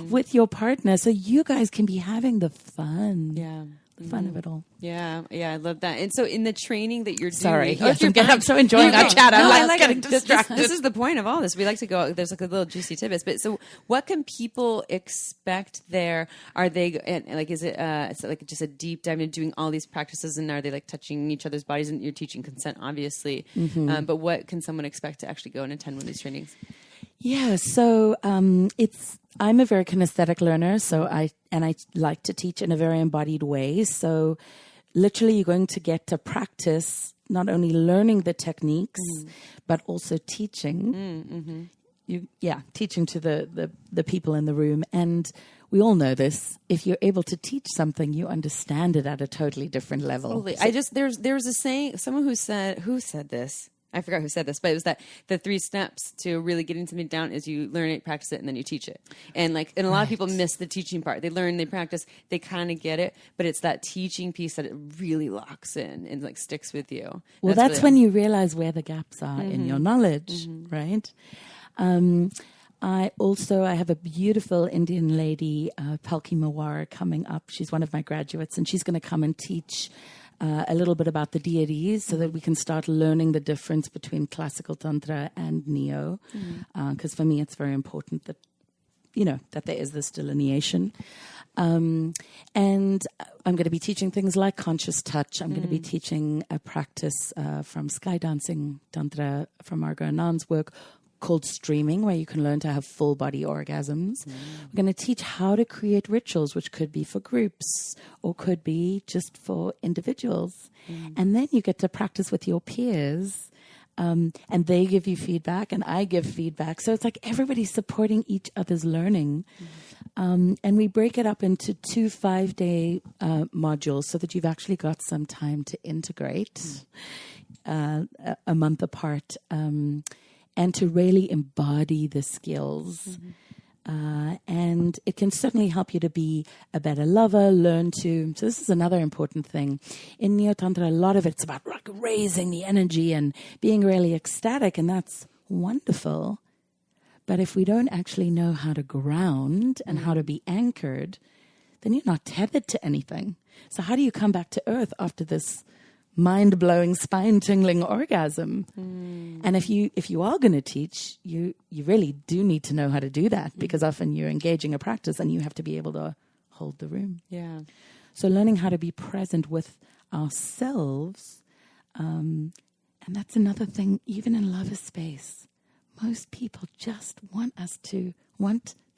with your partner so you guys can be having the fun the fun of it all. Yeah, I love that. And so in the training that you're doing... Sorry, Oh, yes, I'm so enjoying our chat. I'm like getting it. distracted. This is the point of all this. We like to go... There's like a little juicy tidbits. But so what can people expect there? Are they... like, is it like just a deep dive into doing all these practices, and are they like touching each other's bodies? And you're teaching consent, obviously. But what can someone expect to actually go and attend one of these trainings? Yeah, so I'm a very kinesthetic learner, so I like to teach in a very embodied way. So literally you're going to get to practice not only learning the techniques, but also teaching. Teaching to the people in the room. And we all know this. If you're able to teach something, you understand it at a totally different level. Totally. There was a saying, someone who said this. I forgot who said this, but it was that the 3 steps to really getting something down is you learn it, practice it, and then you teach it. And a lot of people miss the teaching part. They learn, they practice, they kind of get it, but it's that teaching piece that it really locks in and like sticks with you. Well, that's really when you realize where the gaps are in your knowledge, right? I have a beautiful Indian lady, Palki Mawar, coming up. She's one of my graduates, and she's going to come and teach a little bit about the deities so that we can start learning the difference between classical Tantra and Neo. Because for me, it's very important that, that there is this delineation. And I'm going to be teaching things like conscious touch. I'm going to be teaching a practice from sky dancing Tantra from Margot Anand's work called streaming, where you can learn to have full body orgasms. We're going to teach how to create rituals, which could be for groups or could be just for individuals. And then you get to practice with your peers, and they give you feedback and I give feedback. So it's like everybody's supporting each other's learning. And we break it up into 2 5-day modules so that you've actually got some time to integrate a month apart. And to really embody the skills. And it can certainly help you to be a better lover, so this is another important thing. In Neo-Tantra, a lot of it's about like raising the energy and being really ecstatic, and that's wonderful. But if we don't actually know how to ground and how to be anchored, then you're not tethered to anything. So how do you come back to earth after this mind-blowing, spine-tingling orgasm? And if you are going to teach, you really do need to know how to do that, because often you're engaging a practice and you have to be able to hold the room. Yeah. So learning how to be present with ourselves, and that's another thing, even in lover space, most people just want to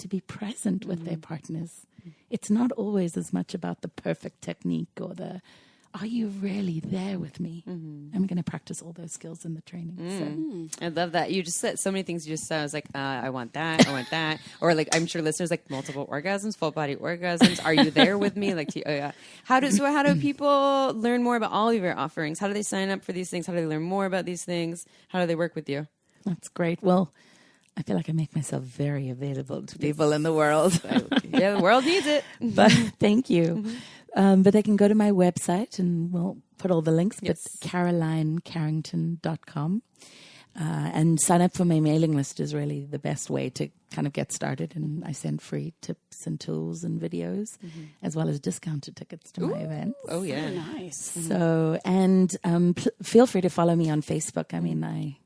be present with their partners. It's not always as much about the perfect technique or are you really there with me? I'm going to practice all those skills in the training. So. I love that. You just said so many things. You just said, I was like, I want that. I want that. Or like, I'm sure listeners like multiple orgasms, full body orgasms. Are you there with me? Like, how do people learn more about all of your offerings? How do they sign up for these things? How do they learn more about these things? How do they work with you? That's great. Well, I feel like I make myself very available to people in the world. Yeah, the world needs it. But thank you. But they can go to my website and we'll put all the links, but carolinecarrington.com. And sign up for my mailing list is really the best way to kind of get started. And I send free tips and tools and videos, as well as discounted tickets to my events. Oh, yeah. Oh, nice. So, and feel free to follow me on Facebook. I mean, I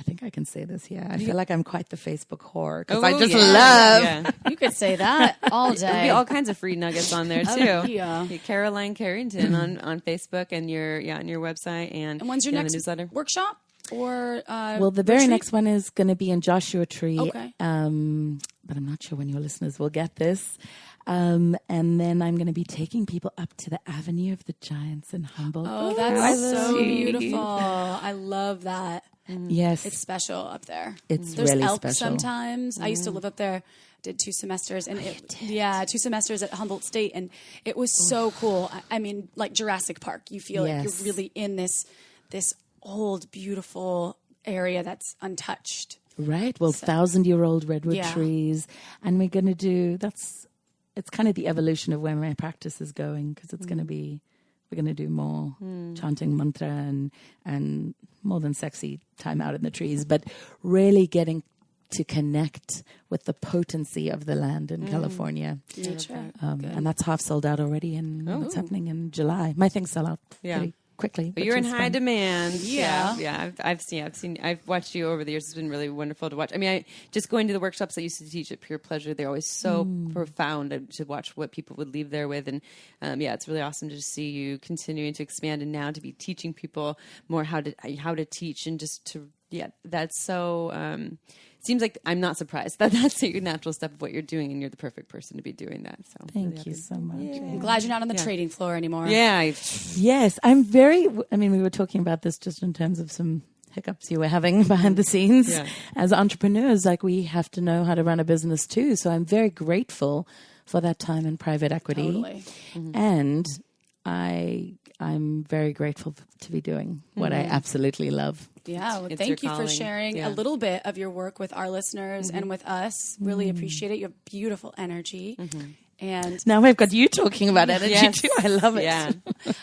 think I can say this here. I feel like I'm quite the Facebook whore because I just love. Yeah. You could say that all There'll be day. all kinds of free nuggets on there too. Yeah. Caroline Carrington on Facebook and on your website and And when's your the next newsletter? workshop? Or Well, the very next one is going to be in Joshua Tree. Okay. But I'm not sure when your listeners will get this. And then I'm going to be taking people up to the Avenue of the Giants in Humboldt. Oh, that's so beautiful. I love that. Yes. It's special up there. It's There's really elk special. sometimes. I used to live up there. Did 2 semesters and 2 semesters at Humboldt State, and it was so cool. I mean, like Jurassic Park. You feel like you're really in this old, beautiful area that's untouched. Right. Well, 1,000-year-old redwood trees. And we're going to do, it's kind of the evolution of where my practice is going, because it's going to be, we're going to do more chanting mantra and more than sexy time out in the trees, but really getting to connect with the potency of the land in California. Nature. And that's half sold out already, and it's happening in July. My things sell out pretty quickly. But you're in high fun. demand. Yeah. I've watched you over the years. It's been really wonderful to watch. I mean, just going to the workshops I used to teach at Pure Pleasure, they're always so profound to watch what people would leave there with. And it's really awesome to just see you continuing to expand and now to be teaching people more how to teach and just to, that's so, seems like I'm not surprised that that's a natural step of what you're doing, and you're the perfect person to be doing that. So Thank you so much. I'm glad you're not on the trading floor anymore. Yeah. Yes, I'm very. I mean, we were talking about this just in terms of some hiccups you were having behind the scenes. Yeah. As entrepreneurs, like, we have to know how to run a business too. So I'm very grateful for that time in private equity, Totally. and I'm very grateful to be doing what I absolutely love. Yeah, well, It's thank your you for calling. sharing Yeah. a little bit of your work with our listeners and with us. Really appreciate it. You have beautiful energy. And Now I've got you talking about energy Yes. too. I love it. Yeah.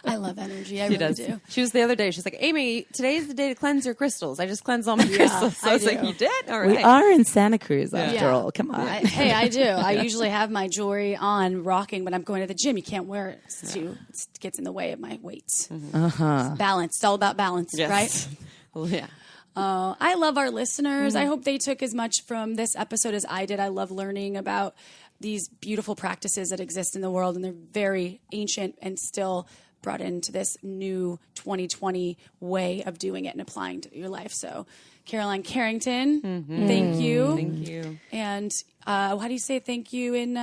I love energy. I She really does. do. She was the other day. She's like, Amy, today's the day to cleanse your crystals. I just cleansed all my crystals. So I was I like, do. you did? All right. We are in Santa Cruz after Yeah. all. Come on. I do. I usually have my jewelry on, rocking, but I'm going to the gym. You can't wear it. It gets in the way of my weight. Balance. It's all about balance, Yes. right? Well, yeah. I love our listeners. I hope they took as much from this episode as I did. I love learning about these beautiful practices that exist in the world, and they're very ancient and still brought into this new 2020 way of doing it and applying to your life. So, Caroline Carrington, thank you. Thank you. And how do you say thank you in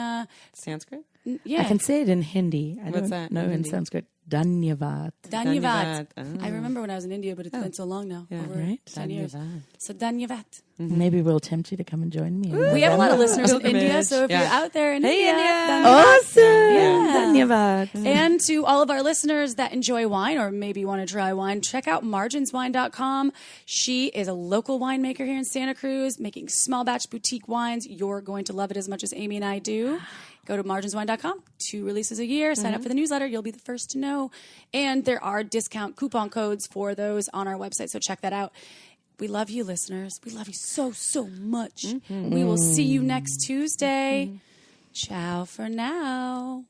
Sanskrit? yeah? I can say it in Hindi. I What's don't that know in in Hindi? Sanskrit. Dhanyavad. Dhanyavad. Dhanyavad. I remember when I was in India, but it's been so long now, over right. 10 years. Dhanyavad. So Dhanyavad. Maybe we'll tempt you to come and join me. We have a lot of listeners in Pilgrimage. India, so if Yeah. you're out there in Hey, India, India. Dhanyavad. Awesome. Dhanyavad. And to all of our listeners that enjoy wine or maybe want to try wine, check out marginswine.com. She is a local winemaker here in Santa Cruz, making small batch boutique wines. You're going to love it as much as Amy and I do. Go to marginswine.com. 2 releases a year. Sign up for the newsletter. You'll be the first to know. And there are discount coupon codes for those on our website, so check that out. We love you, listeners. We love you so, so much. We will see you next Tuesday. Ciao for now.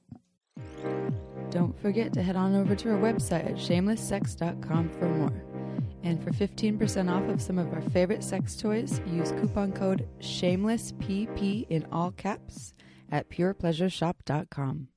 Don't forget to head on over to our website at shamelesssex.com for more. And for 15% off of some of our favorite sex toys, use coupon code SHAMELESSPP in all caps at purepleasureshop.com.